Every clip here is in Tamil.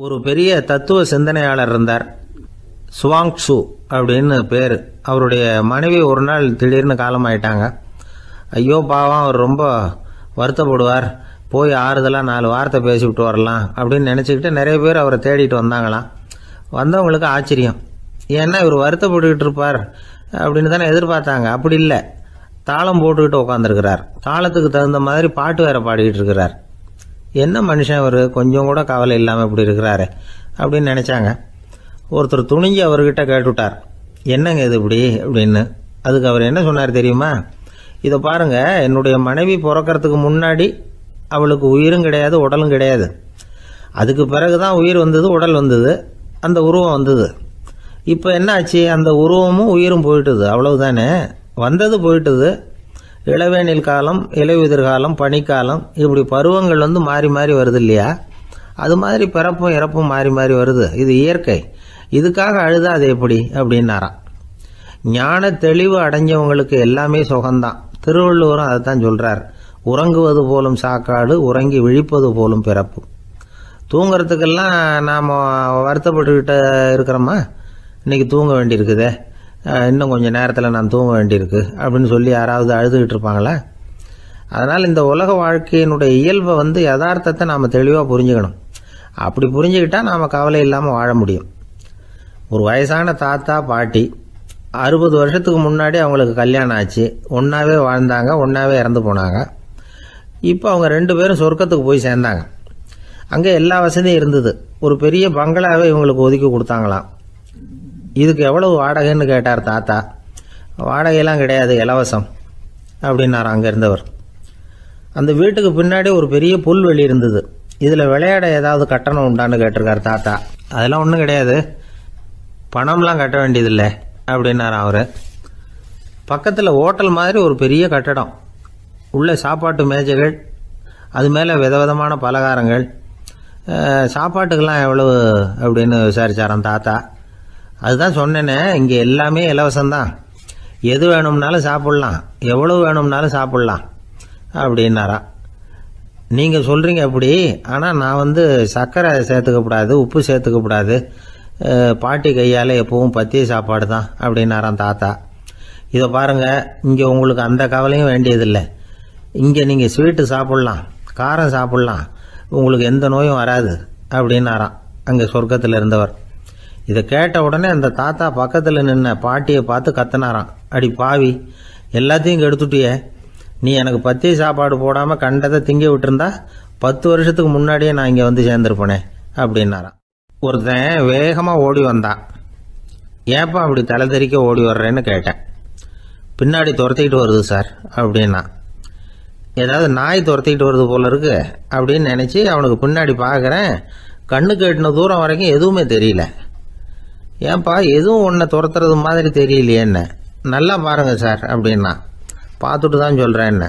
ஒரு பெரிய தத்துவ சிந்தனையாளர் இருந்தார். சுவாங் ட்சு அப்படின்னு பேர். அவருடைய மனைவி ஒரு நாள் திடீர்னு காலமாயிட்டாங்க. ஐயோ பாவம், அவர் ரொம்ப வருத்தப்படுவார், போய் ஆறுதலாக 4 வார்த்தை பேசிவிட்டு வரலாம் அப்படின்னு நினச்சிக்கிட்டு நிறைய பேர் அவரை தேடிட்டு வந்தாங்களாம். வந்தவங்களுக்கு ஆச்சரியம். ஏன்னா இவர் வருத்தப்பட்டுக்கிட்டு இருப்பார் அப்படின்னு தானே எதிர்பார்த்தாங்க. அப்படி இல்லை, தாளம் போட்டுக்கிட்டு உட்காந்துருக்கிறார். தாளத்துக்கு தகுந்த மாதிரி பாட்டு வேற பாடிக்கிட்டு இருக்கிறார். என்ன மனுஷன் அவர், கொஞ்சம் கூட கவலை இல்லாமல் இப்படி இருக்கிறாரு அப்படின்னு நினச்சாங்க. ஒருத்தர் துணிஞ்சு அவர்கிட்ட கேட்டுவிட்டார், என்னங்க இது இப்படி அப்படின்னு. அதுக்கு அவர் என்ன சொன்னார் தெரியுமா? இதை பாருங்க, என்னுடைய மனைவி பிறக்கிறதுக்கு முன்னாடி அவளுக்கு உயிரும் கிடையாது, உடலும் கிடையாது. அதுக்கு பிறகுதான் உயிர் வந்தது, உடல் வந்தது, அந்த உருவம் வந்தது. இப்போ என்ன ஆச்சு? அந்த உருவமும் உயிரும் போயிட்டுது, அவ்வளவுதானே. வந்தது போயிட்டுது. இளவேனில் காலம், இலையுதிர் காலம், பனிக்காலம், இப்படி பருவங்கள் மாறி மாறி வருது இல்லையா? அது மாதிரி பிறப்பும் இறப்பும் மாறி மாறி வருது. இது இயற்கை. இதுக்காக அழுதா அது எப்படி அப்படின்னாராம். ஞான தெளிவு அடைஞ்சவங்களுக்கு எல்லாமே சுகம்தான். திருவள்ளுவரும் அதைத்தான் சொல்றார். உறங்குவது போலும் சாக்காடு, உறங்கி விழிப்பது போலும் பிறப்பு. தூங்குறதுக்கெல்லாம் நாம் வருத்தப்பட்டுக்கிட்ட இருக்கிறோமா? இன்னைக்கு தூங்க வேண்டியிருக்குதே, இன்னும் கொஞ்சம் நேரத்தில் நான் தூங்க வேண்டியிருக்கு அப்படின்னு சொல்லி யாராவது அழுதுகிட்டு இருப்பாங்களா? அதனால் இந்த உலக வாழ்க்கையினுடைய இயல்பை யதார்த்தத்தை நாம் தெளிவாக புரிஞ்சுக்கணும். அப்படி புரிஞ்சுக்கிட்டால் நாம் கவலை இல்லாமல் வாழ முடியும். ஒரு வயசான தாத்தா பாட்டி 60 வருஷத்துக்கு முன்னாடி அவங்களுக்கு கல்யாணம் ஆச்சு. ஒன்றாவே வாழ்ந்தாங்க, ஒன்றாவே இறந்து போனாங்க. இப்போ அவங்க 2 பேரும் சொர்க்கத்துக்கு போய் சேர்ந்தாங்க. அங்கே எல்லா வசதியும் இருந்தது. ஒரு பெரிய பங்களாவே இவங்களுக்கு ஒதுக்கி கொடுத்தாங்களாம். இதுக்கு எவ்வளவு வாடகைன்னு கேட்டார் தாத்தா. வாடகையெல்லாம் கிடையாது, இலவசம் அப்படின்னார் அங்கே இருந்தவர். அந்த வீட்டுக்கு பின்னாடி ஒரு பெரிய புல்வெளி இருந்தது. இதில் விளையாட ஏதாவது கட்டணம் உண்டான்னு கேட்டிருக்கார் தாத்தா. அதெல்லாம் ஒன்றும் கிடையாது, பணம்லாம் கட்ட வேண்டியதில்லை அப்படின்னார் அவர். பக்கத்தில் ஹோட்டல் மாதிரி ஒரு பெரிய கட்டடம், உள்ள சாப்பாட்டு மேஜைகள், அது மேலே விதவிதமான பலகாரங்கள். சாப்பாட்டுக்கெல்லாம் எவ்வளவு அப்படின்னு விசாரிச்சாராம் தாத்தா. அதுதான் சொன்னேனே, இங்கே எல்லாமே இலவசம்தான். எது வேணும்னாலும் சாப்பிட்லாம், எவ்வளவு வேணும்னாலும் சாப்பிட்லாம் அப்படின்னாரா. நீங்கள் சொல்கிறீங்க அப்படி, ஆனால் நான் சர்க்கரை சேர்த்துக்கக்கூடாது, உப்பு சேர்த்துக்கக்கூடாது, பாட்டி கையால் எப்பவும் பத்திய சாப்பாடு தான் அப்படின்னாராம் தாத்தா. இதை பாருங்கள், இங்கே உங்களுக்கு அந்த கவலையும் வேண்டியதில்லை. இங்கே நீங்கள் ஸ்வீட்டு சாப்பிட்லாம், காரம் சாப்பிட்லாம், உங்களுக்கு எந்த நோயும் வராது அப்படின்னாராம் அங்கே சொர்க்கத்தில் இருந்தவர். இதை கேட்ட உடனே அந்த தாத்தா பக்கத்தில் நின்ன பாட்டியை பார்த்து கத்தினாராம், அடி பாவி, எல்லாத்தையும் கெடுத்துட்டியே, நீ எனக்கு பத்திய சாப்பாடு போடாமல் கண்டதை திங்க விட்டுருந்தா 10 வருஷத்துக்கு முன்னாடியே நான் இங்கே சேர்ந்துருப்பேனே அப்படின்னாராம். ஒருத்தன் வேகமாக ஓடி வந்தான். ஏப்பா அப்படி தலை தெறிக்க ஓடி வர்றேன்னு கேட்டேன். பின்னாடி துரத்திக்கிட்டு வருது சார் அப்படின்னா. ஏதாவது நாய் துரத்திக்கிட்டு வருது போல இருக்கு அப்படின்னு நினச்சி அவனுக்கு பின்னாடி பார்க்குறேன். கண்ணுக்கு எட்டின தூரம் வரைக்கும் எதுவுமே தெரியல. ஏன்பா எதுவும் ஒன்றை துரத்துறது மாதிரி தெரியலையே என்ன? நல்லா பாருங்கள் சார் அப்படின்னா. பார்த்துட்டு தான் சொல்கிறேன் என்ன.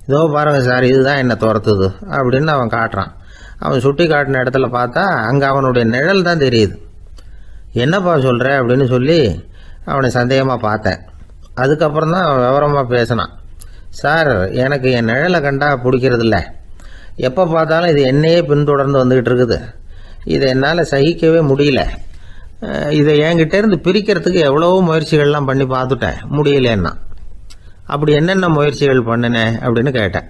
இதோ பாருங்கள் சார், இதுதான் என்னை துரத்துது அப்படின்னு அவன் காட்டுறான். அவன் சுட்டி காட்டின இடத்துல பார்த்தா அங்கே அவனுடைய நிழல் தான் தெரியுது. என்னப்பா சொல்கிற அப்படின்னு சொல்லி அவனை சந்தேகமாக பார்த்தேன். அதுக்கப்புறம் தான் விவரமாக பேசினான். சார், எனக்கு என் நிழலை கண்டா பிடிக்கிறதில்ல. எப்போ பார்த்தாலும் இது என்னையே பின்தொடர்ந்து வந்துக்கிட்டு இருக்குது. இதை என்னால் சகிக்கவே முடியல. இதை என்கிட்டேருந்து பிரிக்கிறதுக்கு எவ்வளவோ முயற்சிகள்லாம் பண்ணி பார்த்துட்டேன், முடியலன்னா. அப்படி என்னென்ன முயற்சிகள் பண்ணினேன் அப்படின்னு கேட்டேன்.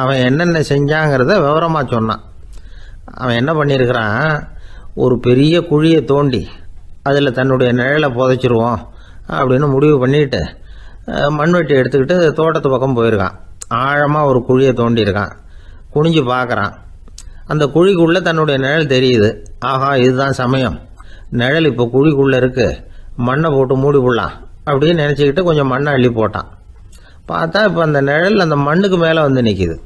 அவன் என்னென்ன செஞ்சாங்கிறத விவரமாக சொன்னான். அவன் என்ன பண்ணியிருக்கிறான், ஒரு பெரிய குழியை தோண்டி அதில் தன்னுடைய நிழலை புதைச்சிருவோம் அப்படின்னு முடிவு பண்ணிட்டு மண்வெட்டி எடுத்துக்கிட்டு தோட்டத்து பக்கம் போயிருக்கான். ஆழமாக ஒரு குழியை தோண்டியிருக்கான். குனிஞ்சு பார்க்குறான். அந்த குழிக்குள்ளே தன்னுடைய நிழல் தெரியுது. ஆஹா, இதுதான் சமயம், நிழல் இப்போ குழிக்குள்ளே இருக்குது, மண்ணை போட்டு மூடி விடலாம் அப்படின்னு நினச்சிக்கிட்டு கொஞ்சம் மண்ணை அள்ளி போட்டான். பார்த்தா இப்போ அந்த நிழல் அந்த மண்ணுக்கு மேலே நிற்கிது.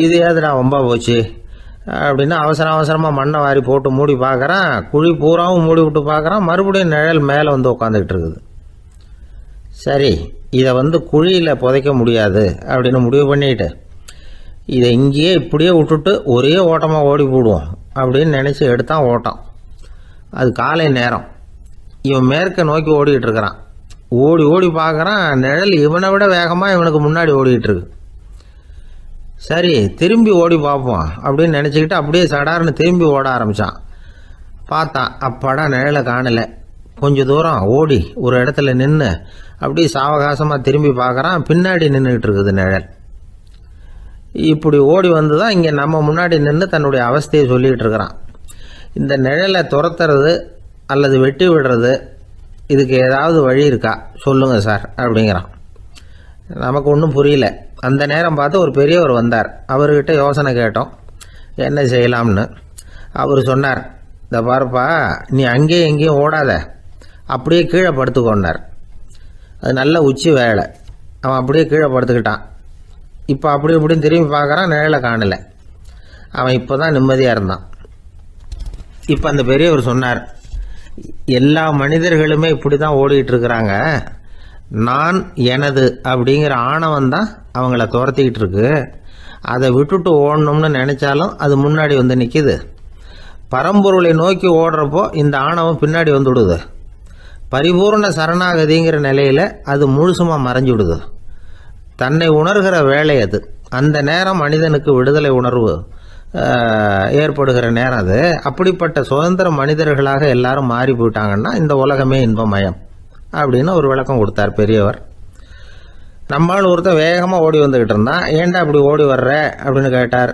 இது ஏதுடா வம்பா போச்சு அப்படின்னு அவசரமாக மண்ணை வாரி போட்டு மூடி பார்க்குறான். குழி பூராவும் மூடி விட்டு பார்க்குறான். மறுபடியும் நிழல் மேலே உட்காந்துக்கிட்டு இருக்குது. சரி, இதை குழியில் புதைக்க முடியாது அப்படின்னு முடிவு பண்ணிட்டு இதை இங்கேயே இப்படியே விட்டுட்டு ஒரே ஓட்டமாக ஓடி போடுவோம் அப்படின்னு நினச்சி எடுத்தான் ஓட்டம். அது காலை நேரம். இவன் மேற்க நோக்கி ஓடிக்கிட்டு இருக்கிறான். ஓடி ஓடி பார்க்குறான், நிழல் இவனை விட வேகமாக இவனுக்கு முன்னாடி ஓடிக்கிட்டு இருக்கு. சரி திரும்பி ஓடி பார்ப்போம் அப்படின்னு நினச்சிக்கிட்டு அப்படியே சடார்னு திரும்பி ஓட ஆரம்பித்தான். பார்த்தான், அப்பாடா நிழலை காணலை. கொஞ்சம் தூரம் ஓடி ஒரு இடத்துல நின்று அப்படியே சாவகாசமாக திரும்பி பார்க்குறான். பின்னாடி நின்றுக்கிட்டு இருக்குது நிழல். இப்படி ஓடி வந்து தான் இங்கே நம்ம முன்னாடி நின்று தன்னுடைய அவஸ்தையை சொல்லிகிட்டு இருக்கிறான். இந்த நிழலை துரத்துறது அல்லது வெட்டி விடுறது, இதுக்கு ஏதாவது வழி இருக்கா சொல்லுங்கள் சார் அப்படிங்கிறான். நமக்கு ஒன்றும் புரியல. அந்த நேரம் பார்த்து ஒரு பெரியவர் வந்தார். அவர்கிட்ட யோசனை கேட்டோம் என்ன செய்யலாம்னு. அவர் சொன்னார், இந்த பாருப்பா, நீ அங்கேயும் எங்கேயும் ஓடாத, அப்படியே கீழே படுத்துக்கொண்டார். அது நல்ல உச்சி வேலை. அவன் அப்படியே கீழே படுத்துக்கிட்டான். இப்போ அப்படி இப்படின்னு திரும்பி பார்க்குறான், நிழலை காணலை. அவன் இப்போ தான் நிம்மதியாக இருந்தான். இப்போ அந்த பெரியவர் சொன்னார், எல்லா மனிதர்களுமே இப்படி தான் ஓடிட்டு இருக்கிறாங்க. நான் எனது அப்படிங்கிற ஆணவம் தான் அவங்கள துரத்திக்கிட்டு இருக்கு. அதை விட்டுட்டு ஓடணும்னு நினச்சாலும் அது முன்னாடி வந்து நிற்கிது. பரம்பொருளை நோக்கி ஓடுறப்போ இந்த ஆணவம் பின்னாடி வந்து விடுது. பரிபூர்ண சரணாகதிங்கிற நிலையில் அது முழுசுமாக மறைஞ்சு விடுது. தன்னை உணர்கிற வேலை அது. அந்த நேரம் மனிதனுக்கு விடுதலை உணர்வு ஏற்படுகிற நேரம் அது. அப்படிப்பட்ட சுதந்திர மனிதர்களாக எல்லாரும் மாறி போயிட்டாங்கன்னா இந்த உலகமே இன்பமயம் அப்படின்னு ஒரு விளக்கம் கொடுத்தார் பெரியவர். நம்மால் ஒருத்தர் வேகமாக ஓடி வந்துக்கிட்டு இருந்தான். ஏன்டா அப்படி ஓடி வர்ற அப்படின்னு கேட்டார்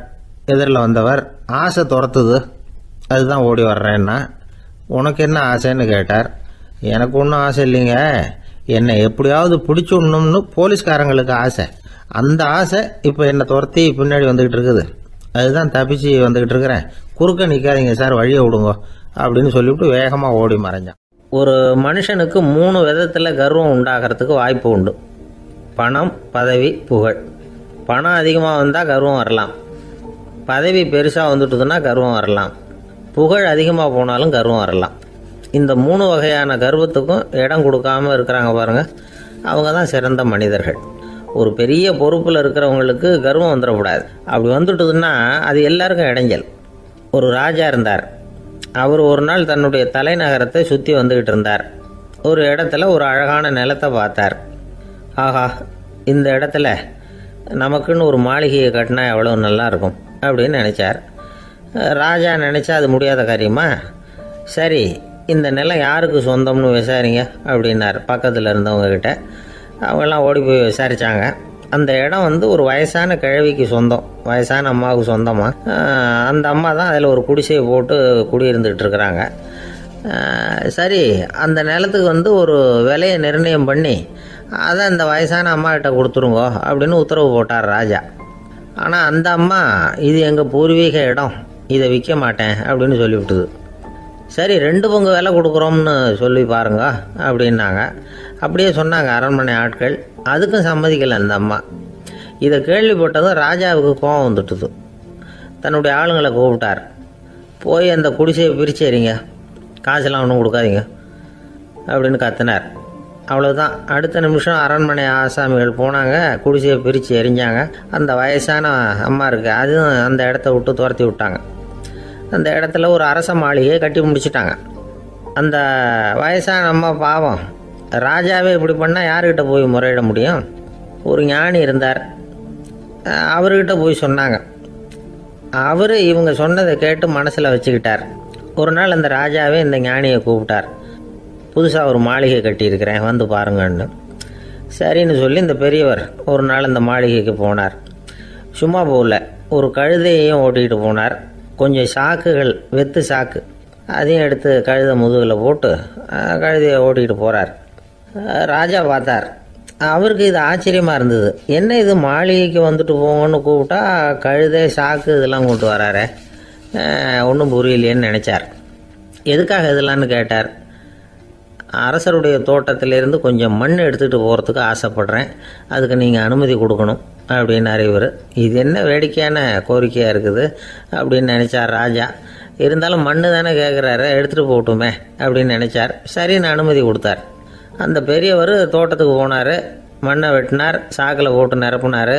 எதிரில் வந்தவர். ஆசை துரத்துது, அதுதான் ஓடி வர்றேன்னா. உனக்கு என்ன ஆசைன்னு கேட்டார். எனக்கு ஒன்றும் ஆசை இல்லைங்க, என்னை எப்படியாவது பிடிச்சுடணும்னு போலீஸ்காரங்களுக்கு ஆசை. அந்த ஆசை இப்போ என்னை துரத்தி பின்னாடி வந்துக்கிட்டு இருக்குது. அதுதான் தப்பிச்சு வந்துக்கிட்டு இருக்கிறேன். குறுக்க நிற்காதீங்க சார், வழியை விடுங்க அப்படின்னு சொல்லிவிட்டு வேகமாக ஓடி மறைஞ்சான். ஒரு மனுஷனுக்கு 3 விதத்தில் கர்வம் உண்டாகிறதுக்கு வாய்ப்பு உண்டு. பணம், பதவி, புகழ். பணம் அதிகமாக வந்தால் கர்வம் வரலாம். பதவி பெருசாக வந்துட்டுதுன்னா கர்வம் வரலாம். புகழ் அதிகமாக போனாலும் கர்வம் வரலாம். இந்த 3 வகையான கர்வத்துக்கும் இடம் கொடுக்காம இருக்கிறாங்க பாருங்கள், அவங்க தான் சிறந்த மனிதர்கள். ஒரு பெரிய பொறுப்பில் இருக்கிறவங்களுக்கு கர்வம் வந்துடக்கூடாது. அப்படி வந்துட்டுதுன்னா அது எல்லாருக்கும் இடைஞ்சல். ஒரு ராஜா இருந்தார். அவர் ஒரு நாள் தன்னுடைய தலைநகரத்தை சுற்றி வந்துக்கிட்டு இருந்தார். ஒரு இடத்துல ஒரு அழகான நிலத்தை பார்த்தார். ஆஹா, இந்த இடத்துல நமக்குன்னு ஒரு மாளிகையை கட்டினா எவ்வளோ நல்லா இருக்கும் அப்படின்னு நினச்சார். ராஜா நினச்சா அது முடியாத காரியமா? சரி, இந்த நிலம் யாருக்கு சொந்தம்னு விசாரிங்க அப்படின்னார் பக்கத்தில் இருந்தவங்கக்கிட்ட. அவங்கெல்லாம் ஓடி போய் விசாரித்தாங்க. அந்த இடம் வந்து ஒரு வயசான கிழவிக்கு சொந்தம், வயசான அம்மாவுக்கு சொந்தமாக. அந்த அம்மா தான் அதில் ஒரு குடிசையை போட்டு குடியிருந்துகிட்டு இருக்கிறாங்க. சரி, அந்த நிலத்துக்கு வந்து ஒரு விலையை நிர்ணயம் பண்ணி அதை அந்த வயசான அம்மாக்கிட்ட கொடுத்துருங்க அப்படின்னு உத்தரவு போட்டார் ராஜா. ஆனால் அந்த அம்மா, இது எங்கள் பூர்வீக இடம், இதை விற்க மாட்டேன் அப்படின்னு சொல்லிவிட்டுது. சரி, 2 பங்கு விலை கொடுக்குறோம்னு சொல்லி பாருங்க அப்படின்னாங்க. அப்படியே சொன்னாங்க அரண்மனை ஆட்கள். அதுக்கும் சம்மதிக்கலை அந்த அம்மா. இதை கேள்விப்பட்டதும் ராஜாவுக்கு கோபம் வந்துட்டுது. தன்னுடைய ஆளுங்களை கூப்பிட்டார். போய் அந்த குடிசையை பிரித்து எறிங்க, காசெல்லாம் ஒன்றும் கொடுக்காதீங்க அப்படின்னு கத்தினார். அவ்வளோதான். அடுத்த நிமிஷம் அரண்மனை ஆசாமிகள் போனாங்க, குடிசையை பிரித்து எரிஞ்சாங்க. அந்த வயசான அம்மா இருக்கு, அதுவும் அந்த இடத்த விட்டு துரத்தி விட்டாங்க. அந்த இடத்துல ஒரு அரச மாளிகையை கட்டி முடிச்சிட்டாங்க. அந்த வயசான அம்மா பாவம், ராஜாவே இப்படி பண்ணால் யாருக்கிட்ட போய் முறையிட முடியும்? ஒரு ஞானி இருந்தார், அவர்கிட்ட போய் சொன்னாங்க. அவர் இவங்க சொன்னதை கேட்டு மனசில் வச்சுக்கிட்டார். ஒரு நாள் அந்த ராஜாவே இந்த ஞானியை கூப்பிட்டார். புதுசாக ஒரு மாளிகை கட்டியிருக்கிறேன், வந்து பாருங்கன்னு. சரின்னு சொல்லி இந்த பெரியவர் ஒரு நாள் இந்த மாளிகைக்கு போனார். சும்மா போகல, ஒரு கழுதையையும் ஓட்டிகிட்டு போனார். கொஞ்சம் சாக்குகள், வெத்து சாக்கு, அதையும் எடுத்து கழுதை முதுகில் போட்டு கழுதையை ஓட்டிகிட்டு போகிறார். ராஜா பார்த்தார். அவருக்கு இது ஆச்சரியமாக இருந்தது. என்ன இது, மாளிகைக்கு வந்துட்டு போங்கன்னு கூப்பிட்டா கழுதை, சாக்கு இதெல்லாம் கொண்டு வராரே, ஒன்றும் புரியலையேன்னு நினச்சார். எதுக்காக இதெல்லாம்னு கேட்டார். அரசருடைய தோட்டத்திலேருந்து கொஞ்சம் மண் எடுத்துகிட்டு போகிறதுக்கு ஆசைப்பட்றேன், அதுக்கு நீங்கள் அனுமதி கொடுக்கணும் அப்படின்னார் இவர். இது என்ன வேடிக்கையான கோரிக்கையாக இருக்குது அப்படின்னு நினச்சார் ராஜா. இருந்தாலும் மண்ணு தானே கேட்குறாரு, எடுத்துகிட்டு போகட்டுமே அப்படின்னு நினச்சார். சரின்னு அனுமதி கொடுத்தார். அந்த பெரியவர் தோட்டத்துக்கு போனார், மண்ணை வெட்டினார், சாக்கில் போட்டு நிரப்புனார்.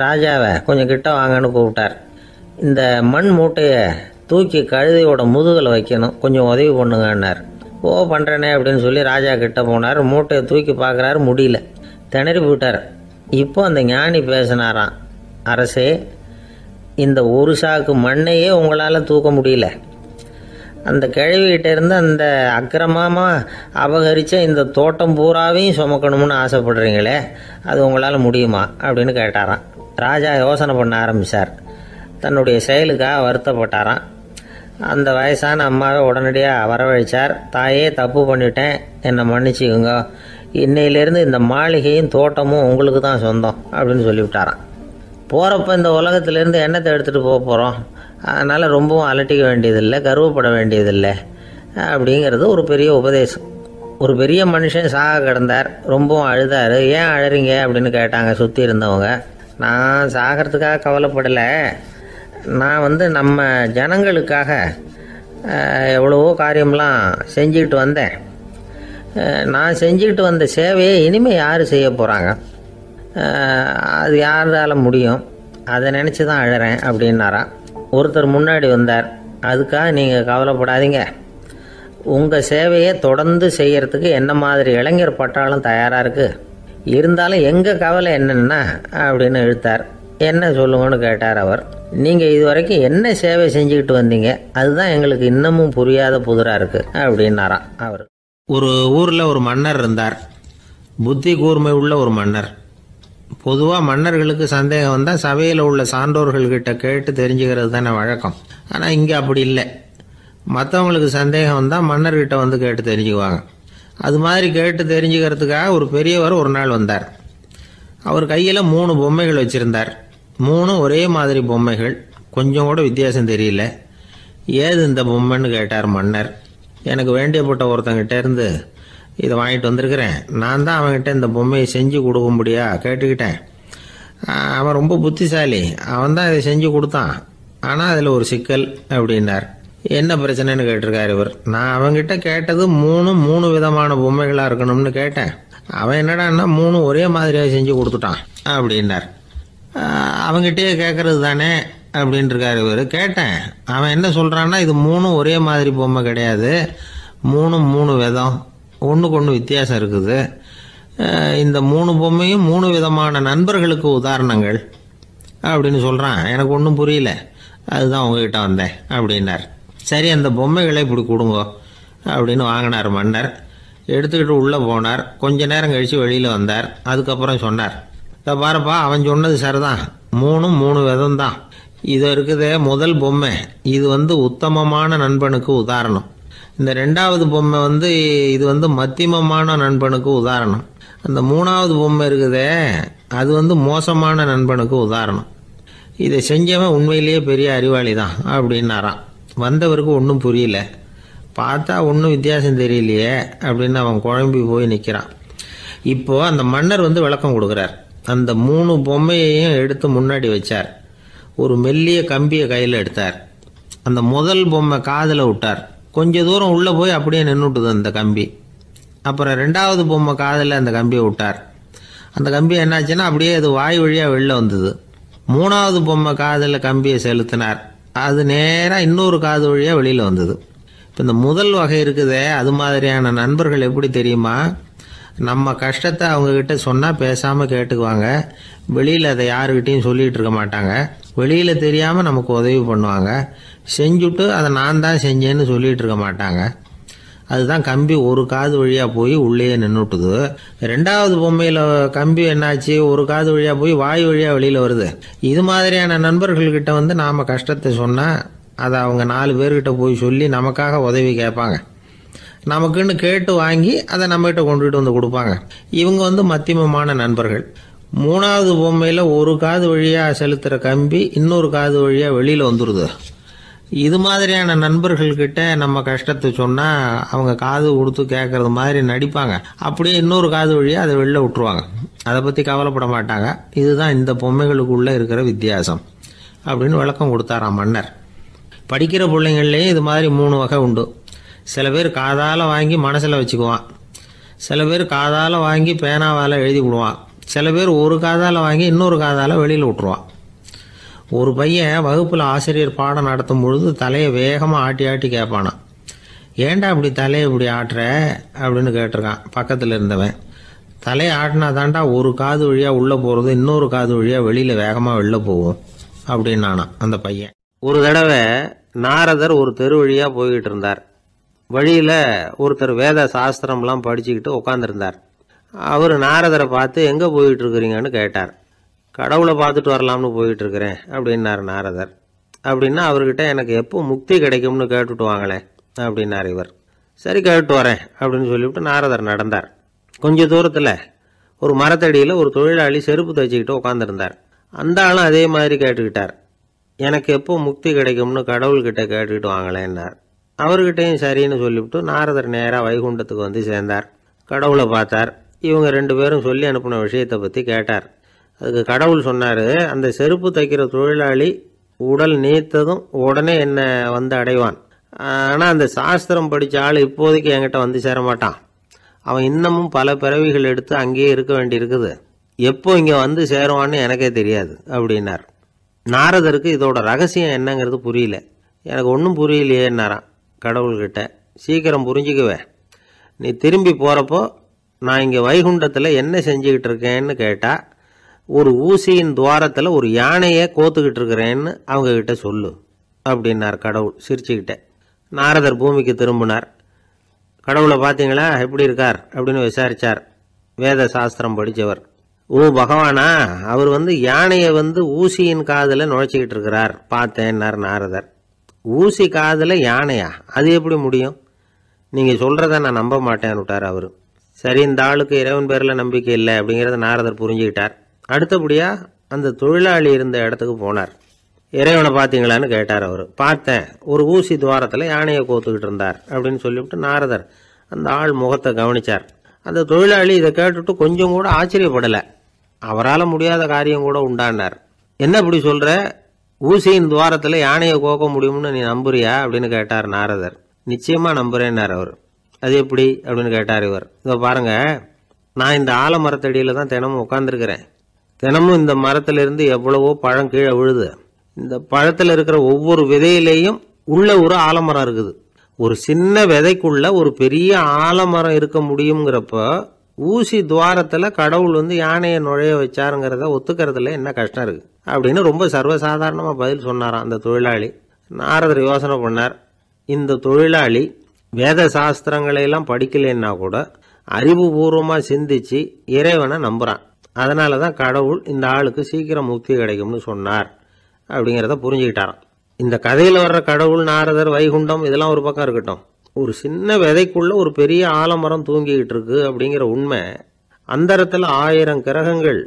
ராஜாவை கொஞ்சம் கிட்ட வாங்கன்னு கூப்பிட்டார். இந்த மண் மூட்டையை தூக்கி கழுதையோட முதுகில் வைக்கணும், கொஞ்சம் உதவி பண்ணுங்கன்னார். ஓ, பண்ணுறேனே அப்படின்னு சொல்லி ராஜா கிட்ட போனார். மூட்டையை தூக்கி பார்க்குறாரு, முடியல, திணறி போயிட்டார். இப்போ அந்த ஞானி பேசினாராம். அரசே, இந்த ஒரு சாக்கு மண்ணையே உங்களால் தூக்க முடியல. அந்த கிழவிகிட்ட இருந்து அந்த அக்கிரமமாக அபகரித்த இந்த தோட்டம் பூராவையும் சுமக்கணும்னு ஆசைப்படுறீங்களே, அது உங்களால் முடியுமா அப்படின்னு கேட்டாராம். ராஜா யோசனை பண்ண ஆரம்பித்தார். தன்னுடைய செயலுக்காக வருத்தப்பட்டாராம். அந்த வயசான அம்மாவை உடனடியாக வரவழைச்சார். தாயே, தப்பு பண்ணிட்டேன், என்னை மன்னிச்சுக்குங்க. இன்னையிலேருந்து இந்த மாளிகையும் தோட்டமும் உங்களுக்கு தான் சொந்தம் அப்படின்னு சொல்லிவிட்டாராம். போகிறப்ப இந்த உலகத்திலேருந்து எண்ணத்தை எடுத்துகிட்டு போக போகிறோம், அதனால் ரொம்பவும் அலட்டிக்க வேண்டியதில்லை, கர்வப்பட வேண்டியதில்லை அப்படிங்கிறது ஒரு பெரிய உபதேசம். ஒரு பெரிய மனுஷன் சாக கிடந்தார். ரொம்பவும் அழுதார். ஏன் அழறீங்க அப்படின்னு கேட்டாங்க சுற்றி இருந்தவங்க. நான் சாகிறதுக்காக கவலைப்படலை, நான் நம்ம ஜனங்களுக்காக எவ்வளவோ காரியம்லாம் செஞ்சுக்கிட்டு வந்தேன். நான் செஞ்சுக்கிட்டு வந்த சேவையை இனிமேல் யார் செய்ய போகிறாங்க? அது யாரால் முடியும்? அதை நினச்சி தான் அழறேன் அப்படின்னாராம். ஒருத்தர் முன்னாடி வந்தார். அதுக்காக நீங்கள் கவலைப்படாதீங்க, உங்கள் சேவையை தொடர்ந்து செய்கிறதுக்கு என்ன மாதிரி இளைஞர் பட்டாலும் தயாராக இருக்குது. இருந்தாலும் எங்கள் கவலை என்னென்னா அப்படின்னு இழுத்தார். என்ன சொல்லுங்கன்னு கேட்டார் அவர். நீங்கள் இது வரைக்கும் என்ன சேவை செஞ்சுக்கிட்டு வந்தீங்க, அதுதான் எங்களுக்கு இன்னமும் புரியாத புதிராக இருக்குது அப்படின்னாராம் அவர். ஒரு ஊரில் ஒரு மன்னர் இருந்தார். புத்தி கூர்மை உள்ள ஒரு மன்னர். பொதுவாக மன்னர்களுக்கு சந்தேகம் வந்தால் சபையில் உள்ள சான்றோர்கள்கிட்ட கேட்டு தெரிஞ்சுக்கிறது தானே வழக்கம். ஆனால் இங்கே அப்படி இல்லை. மற்றவங்களுக்கு சந்தேகம் வந்தால் மன்னர்கிட்ட வந்து கேட்டு தெரிஞ்சுக்குவாங்க. அது மாதிரி கேட்டு தெரிஞ்சுக்கிறதுக்காக ஒரு பெரியவர் ஒரு நாள் வந்தார். அவர் கையில் 3 பொம்மைகள் வச்சுருந்தார். 3 ஒரே மாதிரி பொம்மைகள், கொஞ்சம் கூட வித்தியாசம் தெரியல. ஏது இந்த பொம்மைன்னு கேட்டார் மன்னர். எனக்கு வேண்டியப்பட்ட ஒருத்தங்கிட்ட இருந்து இதை வாங்கிட்டு வந்திருக்கிறேன். நான் தான் அவன்கிட்ட இந்த பொம்மையை செஞ்சு கொடுக்கும்படியா கேட்டுக்கிட்டேன். அவன் ரொம்ப புத்திசாலி, அவன் தான் இதை செஞ்சு கொடுத்தான். ஆனால் அதில் ஒரு சிக்கல் அப்படின்னார். என்ன பிரச்சனைன்னு கேட்டிருக்காரு இவர். நான் அவன்கிட்ட கேட்டது 3 விதமான பொம்மைகளாக இருக்கணும்னு கேட்டேன். அவன் என்னடான்னா 3 ஒரே மாதிரியாக செஞ்சு கொடுத்துட்டான் அப்படின்னார். அவங்ககிட்டயே கேட்கறது தானே அப்படின்ட்டுருக்காரு இவர். கேட்டேன், அவன் என்ன சொல்கிறான்னா இது 3 ஒரே மாதிரி பொம்மை கிடையாது, 3 விதம், ஒன்றுக்கு ஒன்று வித்தியாசம் இருக்குது. இந்த 3 பொம்மையும் 3 விதமான நண்பர்களுக்கு உதாரணங்கள் அப்படின்னு சொல்கிறான். எனக்கு ஒன்றும் புரியல, அதுதான் உங்ககிட்ட வந்தேன் அப்படின்னார். சரி, அந்த பொம்மைகளை இப்படி கொடுங்க அப்படின்னு வாங்கினார் மன்னர். எடுத்துக்கிட்டு உள்ளே போனார். கொஞ்ச நேரம் கழித்து வெளியில் வந்தார். அதுக்கப்புறம் சொன்னார், இதை பாருப்பா, அவன் சொன்னது சரிதான், 3 விதம் தான். இது இருக்குதே முதல் பொம்மை, இது உத்தமமான நண்பனுக்கு உதாரணம். இந்த 2வது பொம்மை இது மத்தியமமான நண்பனுக்கு உதாரணம். அந்த 3வது பொம்மை இருக்குதே அது மோசமான நண்பனுக்கு உதாரணம். இதை செஞ்சவன் உண்மையிலேயே பெரிய அறிவாளி தான் அப்படின்னாராம். வந்தவருக்கு ஒன்றும் புரியல. பார்த்தா ஒன்றும் வித்தியாசம் தெரியலையே அப்படின்னு அவன் குழம்பி போய் நிற்கிறான். இப்போது அந்த மன்னர் விளக்கம் கொடுக்குறார். அந்த 3 பொம்மையையும் எடுத்து முன்னாடி வச்சார். ஒரு மெல்லிய கம்பியை கையில் எடுத்தார். அந்த முதல் பொம்மை காதில் விட்டார். கொஞ்ச தூரம் உள்ளே போய் அப்படியே நின்றுட்டுது அந்த கம்பி. அப்புறம் 2வது பொம்மை காதில் அந்த கம்பியை விட்டார். அந்த கம்பி என்னாச்சுன்னா அப்படியே அது வாய் வழியாக வெளில வந்தது. 3வது பொம்மை காதில் கம்பியை செலுத்தினார். அது நேராக இன்னொரு காது வழியாக வெளியில் வந்தது. இப்போ இந்த முதல் வகை இருக்குதே, அது மாதிரியான நண்பர்கள் எப்படி தெரியுமா? நம்ம கஷ்டத்தை அவங்கக்கிட்ட சொன்னால் பேசாமல் கேட்டுக்குவாங்க. வெளியில் அதை யாருக்கிட்டையும் சொல்லிகிட்டு இருக்க மாட்டாங்க. வெளியில் தெரியாமல் நமக்கு உதவி பண்ணுவாங்க. செஞ்சுட்டு அதை நான் தான் செஞ்சேன்னு சொல்லிகிட்டு இருக்க மாட்டாங்க. அதுதான் கம்பி ஒரு காது வழியாக போய் உள்ளே நின்றுட்டுது. 2வது பொம்மையில் கம்பி என்னாச்சு, ஒரு காது வழியாக போய் வாய் வழியாக வெளியில் வருது. இது மாதிரியான நண்பர்கள்கிட்ட நாம் கஷ்டத்தை சொன்னால் அதை அவங்க 4 பேர்கிட்ட போய் சொல்லி நமக்காக உதவி கேட்பாங்க. நமக்குன்னு கேட்டு வாங்கி அதை நம்மகிட்ட கொண்டுகிட்டு கொடுப்பாங்க. இவங்க மத்தியமமான நண்பர்கள். 3வது பொம்மையில் ஒரு காது வழியாக செலுத்துகிற கம்பி இன்னொரு காது வழியாக வெளியில் வந்துடுது. இது மாதிரியான நண்பர்கள்கிட்ட நம்ம கஷ்டத்தை சொன்னால் அவங்க காது கொடுத்து கேட்கறது மாதிரி நடிப்பாங்க. அப்படியே இன்னொரு காது வழியாக அதை வெளில விட்டுருவாங்க. அதை பற்றி கவலைப்பட மாட்டாங்க. இதுதான் இந்த பொம்மைகளுக்குள்ளே இருக்கிற வித்தியாசம் அப்படின்னு விளக்கம் கொடுத்தாராம் மன்னர். படிக்கிற பிள்ளைங்கள்லேயும் இது மாதிரி 3 வகை உண்டு. சில பேர் காதால் வாங்கி மனசில் வச்சுக்குவான். சில பேர் காதால் வாங்கி பேனாவால் எழுதி விடுவான். சில பேர் ஒரு காதால் வாங்கி இன்னொரு காதால் வெளியில் விட்டுருவான். ஒரு பையன் வகுப்பில் ஆசிரியர் பாடம் நடத்தும் பொழுது தலையை வேகமாக ஆட்டி ஆட்டி கேட்பானான். ஏன்டா இப்படி தலையை இப்படி ஆட்டுற அப்படின்னு கேட்டிருக்கான் பக்கத்தில் இருந்தவன். தலையை ஆட்டினா தாண்டா ஒரு காது வழியாக உள்ளே போகிறது இன்னொரு காது வழியாக வெளியில் வேகமாக வெளில போகும் அப்படின்னானா அந்த பையன். ஒரு தடவை நாரதர் ஒரு தெரு வழியாக போய்கிட்டு இருந்தார். வழியில் ஒருத்தர் வேத சாஸ்திரம்லாம் படிச்சுக்கிட்டு உட்காந்துருந்தார். அவர் நாரதரை பார்த்து எங்கே போயிட்டு இருக்கிறீங்கன்னு கேட்டார். கடவுளை பார்த்துட்டு வரலாம்னு போயிட்டு இருக்கிறேன் அப்படின்னார் நாரதர். அப்படின்னா அவர்கிட்ட எனக்கு எப்போ முக்தி கிடைக்கும்னு கேட்டுட்டு வாங்களேன் அப்படின்னார் இவர். சரி கேட்டு வரேன் அப்படின்னு சொல்லிவிட்டு நாரதர் நடந்தார். கொஞ்சம் தூரத்தில் ஒரு மரத்தடியில் ஒரு தொழிலாளி செருப்பு தைச்சிக்கிட்டு உட்காந்துருந்தார். அந்த ஆளும் அதே மாதிரி கேட்டுக்கிட்டார். எனக்கு எப்போ முக்தி கிடைக்கும்னு கடவுள்கிட்ட கேட்டுக்கிட்டு வாங்களேன்னார். அவர்கிட்டையும் சரின்னு சொல்லிவிட்டு நாரதர் நேராக வைகுண்டத்துக்கு வந்து சேர்ந்தார். கடவுளை பார்த்தார். இவங்க 2 பேரும் சொல்லி அனுப்பின விஷயத்தை பற்றி கேட்டார். அதுக்கு கடவுள் சொன்னார், அந்த செருப்பு தைக்கிற தொழிலாளி உடல் நீத்ததும் உடனே என்னை வந்து அடைவான். ஆனால் அந்த சாஸ்திரம் படித்த ஆள் இப்போதைக்கு என்கிட்ட வந்து சேர மாட்டான். அவன் இன்னமும் பல பிறவிகள் எடுத்து அங்கேயே இருக்க வேண்டியிருக்குது. எப்போ இங்கே வந்து சேருவான்னு எனக்கே தெரியாது அப்படின்னார். நாரதருக்கு இதோட ரகசியம் என்னங்கிறது புரியல. எனக்கு ஒன்றும் புரியலையேன்னாரான் கடவுள்கிட்ட. சீக்கிரம் புரிஞ்சுக்குவேன், நீ திரும்பி போகிறப்போ நான் இங்கே வைகுண்டத்தில் என்ன செஞ்சுக்கிட்டு இருக்கேன்னு கேட்டால் ஒரு ஊசியின் துவாரத்தில் ஒரு யானையை கோத்துக்கிட்டு இருக்கிறேன்னு அவங்கக்கிட்ட சொல்லு அப்படின்னார் கடவுள் சிரிச்சுக்கிட்டே. நாரதர் பூமிக்கு திரும்பினார். கடவுளை பார்த்தீங்களா எப்படி இருக்கார் அப்படின்னு விசாரித்தார் வேத சாஸ்திரம் படித்தவர். ஓ பகவானா, அவர் யானையை ஊசியின் காதில் நுழைச்சிக்கிட்டு இருக்கிறார் பார்த்தேன்னார் நாரதர். ஊசி காதில் யானையா? அது எப்படி முடியும்? நீங்கள் சொல்கிறத நான் நம்ப மாட்டேன்னு விட்டார் அவர். சரி, இந்த ஆளுக்கு இறைவன் பேரில் நம்பிக்கை இல்லை அப்படிங்கிறத நாரதர் புரிஞ்சுக்கிட்டார். அடுத்தபடியாக அந்த தொழிலாளி இருந்த இடத்துக்கு போனார். இறைவனை பார்த்தீங்களான்னு கேட்டார் அவர். பார்த்தேன், ஒரு ஊசி துவாரத்தில் யானையை கோத்துக்கிட்டு இருந்தார் அப்படின்னு சொல்லிவிட்டு நாரதர் அந்த ஆள் முகத்தை கவனித்தார். அந்த தொழிலாளி இதை கேட்டுட்டு கொஞ்சம் கூட ஆச்சரியப்படலை. அவரால் முடியாத காரியம் கூட உண்டானார். என்ன இப்படி சொல்கிற? ஊசியின் துவாரத்தில் யானையை கோக்க முடியும்னு நீ நம்புறியா அப்படின்னு கேட்டார் நாரதர். நிச்சயமாக நம்புகிறேன்னார் அவர். அது எப்படி அப்படின்னு கேட்டார் இவர். இதை பாருங்கள், நான் இந்த ஆலமரத்தடியில் தான் தினமும் உட்காந்துருக்கிறேன். தினமும் இந்த மரத்திலிருந்து எவ்வளவோ பழம் கீழே விழுது. இந்த பழத்தில் இருக்கிற ஒவ்வொரு விதையிலேயும் உள்ள ஒரு ஆலமரம் இருக்குது. ஒரு சின்ன விதைக்குள்ள ஒரு பெரிய ஆலமரம் இருக்க முடியுங்கிறப்ப ஊசி துவாரத்தில் கடவுள் யானையை நுழைய வச்சாருங்கிறத ஒத்துக்கிறதுல என்ன கஷ்டம் இருக்குது அப்படின்னு ரொம்ப சர்வசாதாரணமாக பதில் சொன்னாராம் அந்த தொழிலாளி. நாரதர் யோசனை பண்ணார். இந்த தொழிலாளி வேத சாஸ்திரங்களையெல்லாம் படிக்கலைன்னா கூட அறிவுபூர்வமாக சிந்திச்சு இறைவனை நம்புகிறான். அதனால தான் கடவுள் இந்த ஆளுக்கு சீக்கிரம் முக்தி கிடைக்கும்னு சொன்னார் அப்படிங்கிறத புரிஞ்சுக்கிட்டாராம். இந்த கதையில் வர்ற கடவுள், நாரதர், வைகுண்டம் இதெல்லாம் ஒரு பக்கம் இருக்கட்டும், ஒரு சின்ன விதைக்குள்ள ஒரு பெரிய ஆலமரம் தூங்கிக்கிட்டு இருக்கு அப்படிங்கிற உண்மை, அந்தரத்தில் 1000 கிரகங்கள்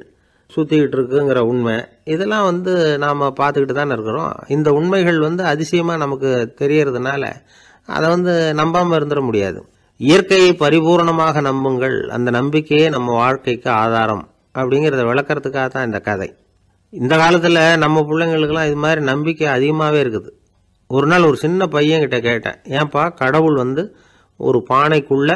சுற்றிக்கிட்டு இருக்குங்கிற உண்மை, இதெல்லாம் நாம் பார்த்துக்கிட்டு தானே இருக்கிறோம். இந்த உண்மைகள் அதிசயமாக நமக்கு தெரியறதுனால அதை நம்பாமல் இருந்துட முடியாது. இயற்கையை பரிபூர்ணமாக நம்புங்கள், அந்த நம்பிக்கையே நம்ம வாழ்க்கைக்கு ஆதாரம் அப்படிங்கிறத விளக்கறதுக்காக தான் இந்த கதை. இந்த காலத்தில் நம்ம பிள்ளைங்களுக்கெல்லாம் இது மாதிரி நம்பிக்கை அதிகமாகவே இருக்குது. ஒரு நாள் ஒரு சின்ன பையன்கிட்ட கேட்டேன், ஏன்பா கடவுள் ஒரு பானைக்குள்ளே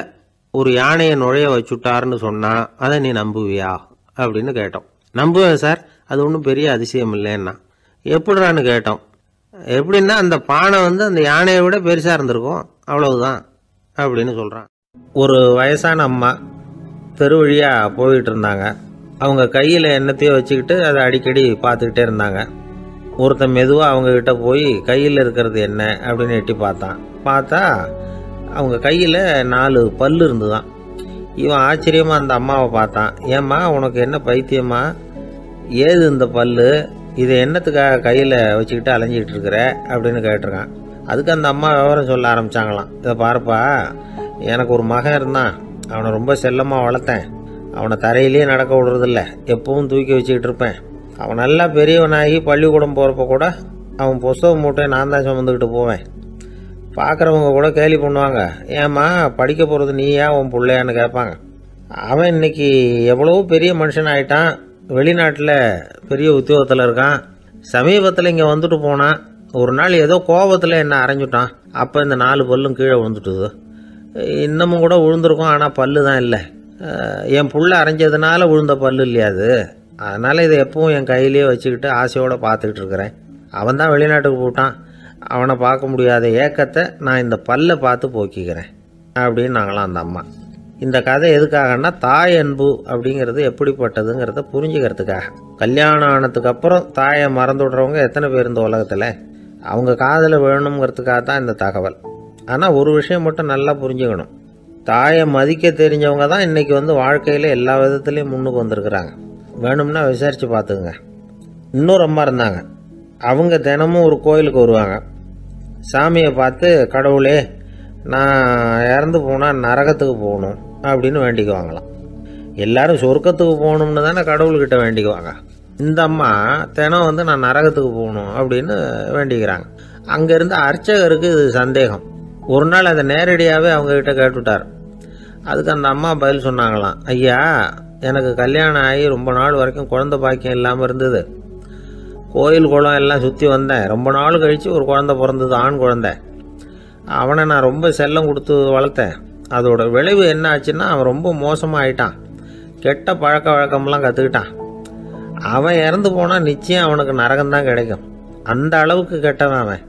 ஒரு யானையை நுழைய வச்சுட்டாருன்னு சொன்னால் அதை நீ நம்புவியா அப்படின்னு கேட்டோம். நம்புவேன் சார், அது ஒன்றும் பெரிய அதிசயம் இல்லைன்னா. எப்படிறான்னு கேட்டோம். எப்படின்னா அந்த பானை அந்த யானையை விட பெருசாக இருந்திருக்கும், அவ்வளவுதான் அப்படின்னு சொல்கிறான். ஒரு வயசான அம்மா தெரு வழியாக போயிட்டு இருந்தாங்க. அவங்க கையில் எண்ணத்தையோ வச்சுக்கிட்டு அதை அடிக்கடி பார்த்துக்கிட்டே இருந்தாங்க. ஒருத்தன் மெதுவாக அவங்கக்கிட்ட போய் கையில் இருக்கிறது என்ன அப்படின்னு எட்டி பார்த்தா அவங்க கையில் 4 பல்லு இருந்துதான். இவன் ஆச்சரியமாக அந்த அம்மாவை பார்த்தான். ஏம்மா உனக்கு என்ன பைத்தியமா, ஏது இந்த பல்லு, இதை என்னத்துக்காக கையில் வச்சுக்கிட்டு அலைஞ்சிக்கிட்டு இருக்கிற அப்படின்னு கேட்டிருக்கான். அதுக்கு அந்த அம்மா விவரம் சொல்ல ஆரம்பித்தாங்களாம். இதை பாருப்பா, எனக்கு ஒரு மகன் இருந்தான், அவனை ரொம்ப செல்லமாக வளர்த்தேன். அவனை தரையிலேயே நடக்க விடுறதில்ல, எப்பவும் தூக்கி வச்சுக்கிட்டு இருப்பேன். அவன் நல்லா பெரியவனாகி பள்ளிக்கூடம் போகிறப்ப கூட அவன் புஸ்தக மூட்டையை நான் தான் சுமந்துக்கிட்டு போவேன். பார்க்குறவங்க கூட கேலி பண்ணுவாங்க, ஏம்மா படிக்க போகிறது நீயா உன் பிள்ளையான்னு கேட்பாங்க. அவன் இன்னைக்கு எவ்வளவோ பெரிய மனுஷன் ஆகிட்டான், வெளிநாட்டில் பெரிய உத்தியோகத்தில் இருக்கான். சமீபத்தில் இங்கே வந்துட்டு போனான். ஒரு நாள் ஏதோ கோபத்தில் என்ன அரைஞ்சுட்டான். அப்போ இந்த 4 பல்லும் கீழே விழுந்துட்டுது. இன்னமும் கூட விழுந்திருக்கும், ஆனால் பல்லு தான் இல்லை. என் புள்ள அரைஞ்சதுனால விழுந்த பல்லு இல்லையா அது, அதனால் இதை எப்பவும் என் கையிலேயே வச்சுக்கிட்டு ஆசையோடு பார்த்துக்கிட்டு இருக்கிறேன். அவன் தான் வெளிநாட்டுக்கு போட்டான், அவனை பார்க்க முடியாத ஏக்கத்தை நான் இந்த பல்லை பார்த்து போக்கிக்கிறேன் அப்படின்னு நாங்களாம் அந்த அம்மா. இந்த கதை எதுக்காகன்னா தாய் அன்பு அப்படிங்கிறது எப்படிப்பட்டதுங்கிறத புரிஞ்சுக்கிறதுக்காக. கல்யாணம் ஆனதுக்கு அப்புறம் தாயை மறந்து விடுறவங்க எத்தனை பேர் இந்த உலகத்தில்? அவங்க காதில் வேணுங்கிறதுக்காக தான் இந்த தகவல். ஆனால் ஒரு விஷயம் மட்டும் நல்லா புரிஞ்சுக்கணும், தாயை மதிக்க தெரிஞ்சவங்க தான் இன்றைக்கி வாழ்க்கையில் எல்லா விதத்துலேயும் முன்னுக்கு வந்திருக்கிறாங்க. வேணும்னா விசாரித்து பார்த்துக்குங்க. இன்னொரு அம்மா இருந்தாங்க. அவங்க தினமும் ஒரு கோயிலுக்கு வருவாங்க. சாமியை பார்த்து, கடவுளே நான் இறந்து போனால் நரகத்துக்கு போகணும் அப்படின்னு வேண்டிக்குவாங்களாம். எல்லாரும் சொர்க்கத்துக்கு போகணும்னு தானே கடவுள்கிட்ட வேண்டிக்குவாங்க. இந்த அம்மா தினம் நான் நரகத்துக்கு போகணும் அப்படின்னு வேண்டிக்கிறாங்க. அங்கேருந்து அர்ச்சகருக்கு இது சந்தேகம். ஒரு நாள் அதை நேரடியாகவே அவங்கக்கிட்ட கேட்டுவிட்டார். அதுக்கு அந்த அம்மா பதில் சொன்னாங்களாம், ஐயா, எனக்கு கல்யாணம் ஆகி ரொம்ப நாள் வரைக்கும் குழந்தை பாக்கியம் இல்லாமல் இருந்தது. கோயில் குளம் எல்லாம் சுற்றி வந்தேன். ரொம்ப நாள் கழித்து ஒரு குழந்தை பிறந்தது, ஆண் குழந்தை. அவனை நான் ரொம்ப செல்லம் கொடுத்து வளர்த்தேன். அதோட விளைவு என்ன ஆச்சுன்னா, அவன் ரொம்ப மோசமாக ஆயிட்டான். கெட்ட பழக்க வழக்கம்லாம் கற்றுக்கிட்டான். அவன் இறந்து போனால் நிச்சயம் அவனுக்கு நரகம்தான் கிடைக்கும். அந்த அளவுக்கு கெட்டவன் அவன்.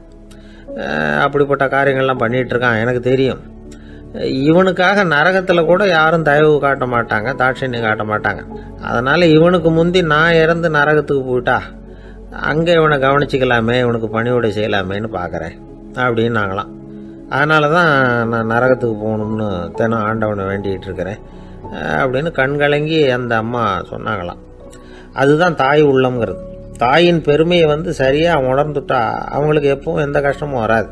அப்படிப்பட்ட காரியங்கள்லாம் பண்ணிகிட்ருக்கான், எனக்கு தெரியும். இவனுக்காக நரகத்தில் கூட யாரும் தயவு காட்ட மாட்டாங்க, தாட்சண்யம் காட்ட மாட்டாங்க. அதனால் இவனுக்கு முந்தி நான் இறந்து நரகத்துக்கு போயிட்டா அங்கே இவனை கவனிச்சிக்கலாமே, இவனுக்கு பணிவிடை செய்யலாமேன்னு பார்க்குறேன் அப்படின்னு நாங்களாம். அதனால தான் நான் நரகத்துக்கு போகணும்னு தினம் ஆண்டவனை வேண்டிகிட்டு இருக்கிறேன் அப்படின்னு கண்கலங்கி அந்த அம்மா சொன்னாங்களாம். அதுதான் தாய் உள்ளம்ங்கிறது. தாயின் பெருமையை சரியாக உணர்ந்துட்டா அவங்களுக்கு எப்பவும் எந்த கஷ்டமும் வராது.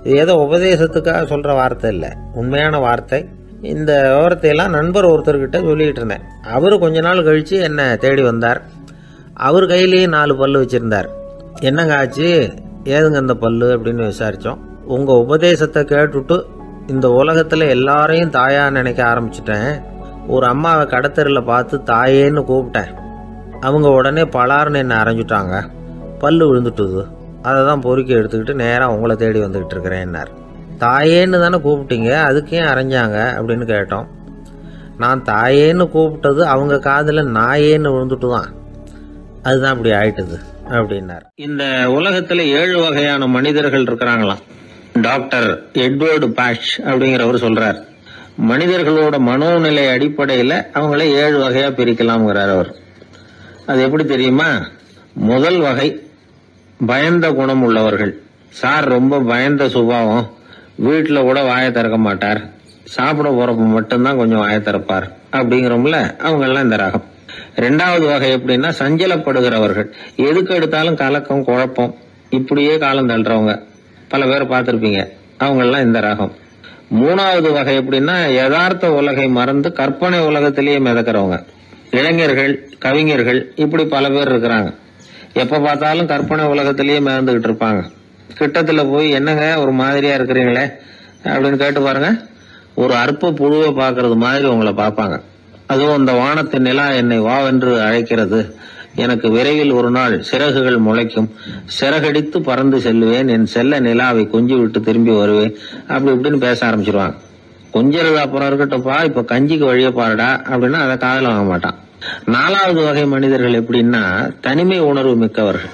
இது ஏதோ உபதேசத்துக்காக சொல்கிற வார்த்தை இல்லை, உண்மையான வார்த்தை. இந்த விவரத்தையெல்லாம் நண்பர் ஒருத்தர்கிட்ட சொல்லிகிட்டு இருந்தேன். அவர் கொஞ்ச நாள் கழித்து என்னை தேடி வந்தார். அவர் கையிலேயே 4 பல்லு வச்சுருந்தார். என்னங்க ஆச்சு, ஏதுங்க இந்த பல்லு அப்படின்னு விசாரித்தோம். உங்கள் உபதேசத்தை கேட்டுட்டு இந்த உலகத்தில் எல்லாரையும் தாயாக நினைக்க ஆரம்பிச்சிட்டேன். ஒரு அம்மாவை கடத்தரில் பார்த்து தாயேன்னு கூப்பிட்டேன். அவங்க உடனே பலார்னு என்னை அரைஞ்சிட்டாங்க. பல்லு விழுந்துட்டுது. அதை தான் பொறுக்கி எடுத்துக்கிட்டு நேராக உங்களை தேடி வந்துக்கிட்டு இருக்கிறேன்னார். தாயேன்னு தானே கூப்பிட்டீங்க, அதுக்கே அரைஞ்சாங்க அப்படின்னு கேட்டோம். நான் தாயேன்னு கூப்பிட்டது அவங்க காதில் நாயேன்னு விழுந்துட்டு தான், அதுதான் அப்படி ஆயிட்டுது அப்படின்னார். இந்த உலகத்தில் 7 வகையான மனிதர்கள் இருக்கிறாங்களாம். டாக்டர் எட்வர்டு பாஷ் அப்படிங்கிறவர் சொல்றார். மனிதர்களோட மனோநிலை அடிப்படையில் அவங்கள 7 வகையாக பிரிக்கலாம்ங்கிறார் அவர். அது எப்படி தெரியுமா? முதல் வகை பயந்த குணம் உள்ளவர்கள். சார் ரொம்ப பயந்த சுபாவம், வீட்டில் கூட வாயை திறக்க மாட்டார், சாப்பிட போறப்ப மட்டும்தான் கொஞ்சம் வாயை திறப்பார் அப்படிங்கிறோம்ல, அவங்கெல்லாம் இந்த ரகம். 2வது வகை எப்படின்னா சஞ்சலப்படுகிறவர்கள். எதுக்கு எடுத்தாலும் கலக்கம், குழப்பம், இப்படியே காலம் தள்ளுறவங்க பல பேர் பார்த்துருப்பீங்க. அவங்கெல்லாம் இந்த ரகம். 3வது வகை எப்படின்னா யதார்த்த உலகை மறந்து கற்பனை உலகத்திலேயே மிதக்கிறவங்க. இளைஞர்கள், கவிஞர்கள், இப்படி பல பேர் இருக்கிறாங்க. எப்ப பார்த்தாலும் கற்பனை உலகத்திலேயே மிதந்துகிட்டு இருப்பாங்க. கிட்டத்துல போய் என்னங்க ஒரு மாதிரியா இருக்கிறீங்களே அப்படின்னு கேட்டு பாருங்க, ஒரு அற்ப புழுவை பார்க்கறது மாதிரி உங்களை பார்ப்பாங்க. அதுவும் இந்த வானத்தின் நிலா என்னை வாவென்று அழைக்கிறது, எனக்கு விரைவில் ஒரு நாள் சிறகுகள் முளைக்கும், சிறகடித்து பறந்து செல்லுவேன், என் செல்ல நிலாவை கொஞ்சி விட்டு திரும்பி வருவேன், அப்படி இப்படின்னு பேச ஆரம்பிச்சிருவாங்க. கொஞ்சிறது அப்புறம் இருக்கட்டும்ப்பா, இப்ப கஞ்சிக்கு வழிய பாருடா அப்படின்னா அதை காதல வாங்க மாட்டான். 4வது வகை மனிதர்கள் எப்படின்னா தனிமை உணர்வு மிக்கவர்கள்.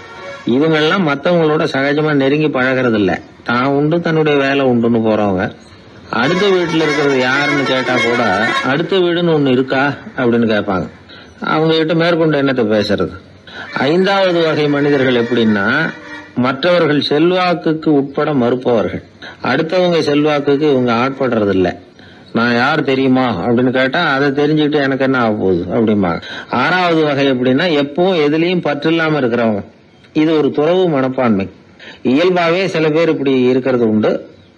இவங்கெல்லாம் மற்றவங்களோட சகஜமா நெருங்கி பழகிறது இல்லை, தான் உண்டு தன்னுடைய வேலை உண்டுன்னு போறவங்க. அடுத்த வீட்டுல இருக்கிறது யாருன்னு கேட்டா கூட அடுத்த வீடுன்னு ஒண்ணு இருக்கா அப்படின்னு கேட்பாங்க. அவங்க கிட்ட மேற்கொண்டு என்னத்தை பேசுறது. 5வது வகை மனிதர்கள் எப்படின்னா மற்றவர்கள் செல்வாக்குக்கு உட்பட மறுப்பவர்கள். அடுத்தவங்க செல்வாக்குக்கு இவங்க ஆட்படுறது இல்லை. நான் யார் தெரியுமா அப்படின்னு கேட்டா அதை தெரிஞ்சுக்கிட்டு எனக்கு என்ன ஆக போகுது அப்படிம்பாங்க. 6வது வகை எப்படின்னா எப்பவும் எதுலையும் பற்று இல்லாம இருக்கிறவங்க. இது ஒரு துறவு மனப்பான்மை. இயல்பாவே சில பேர் இப்படி இருக்கிறது உண்டு,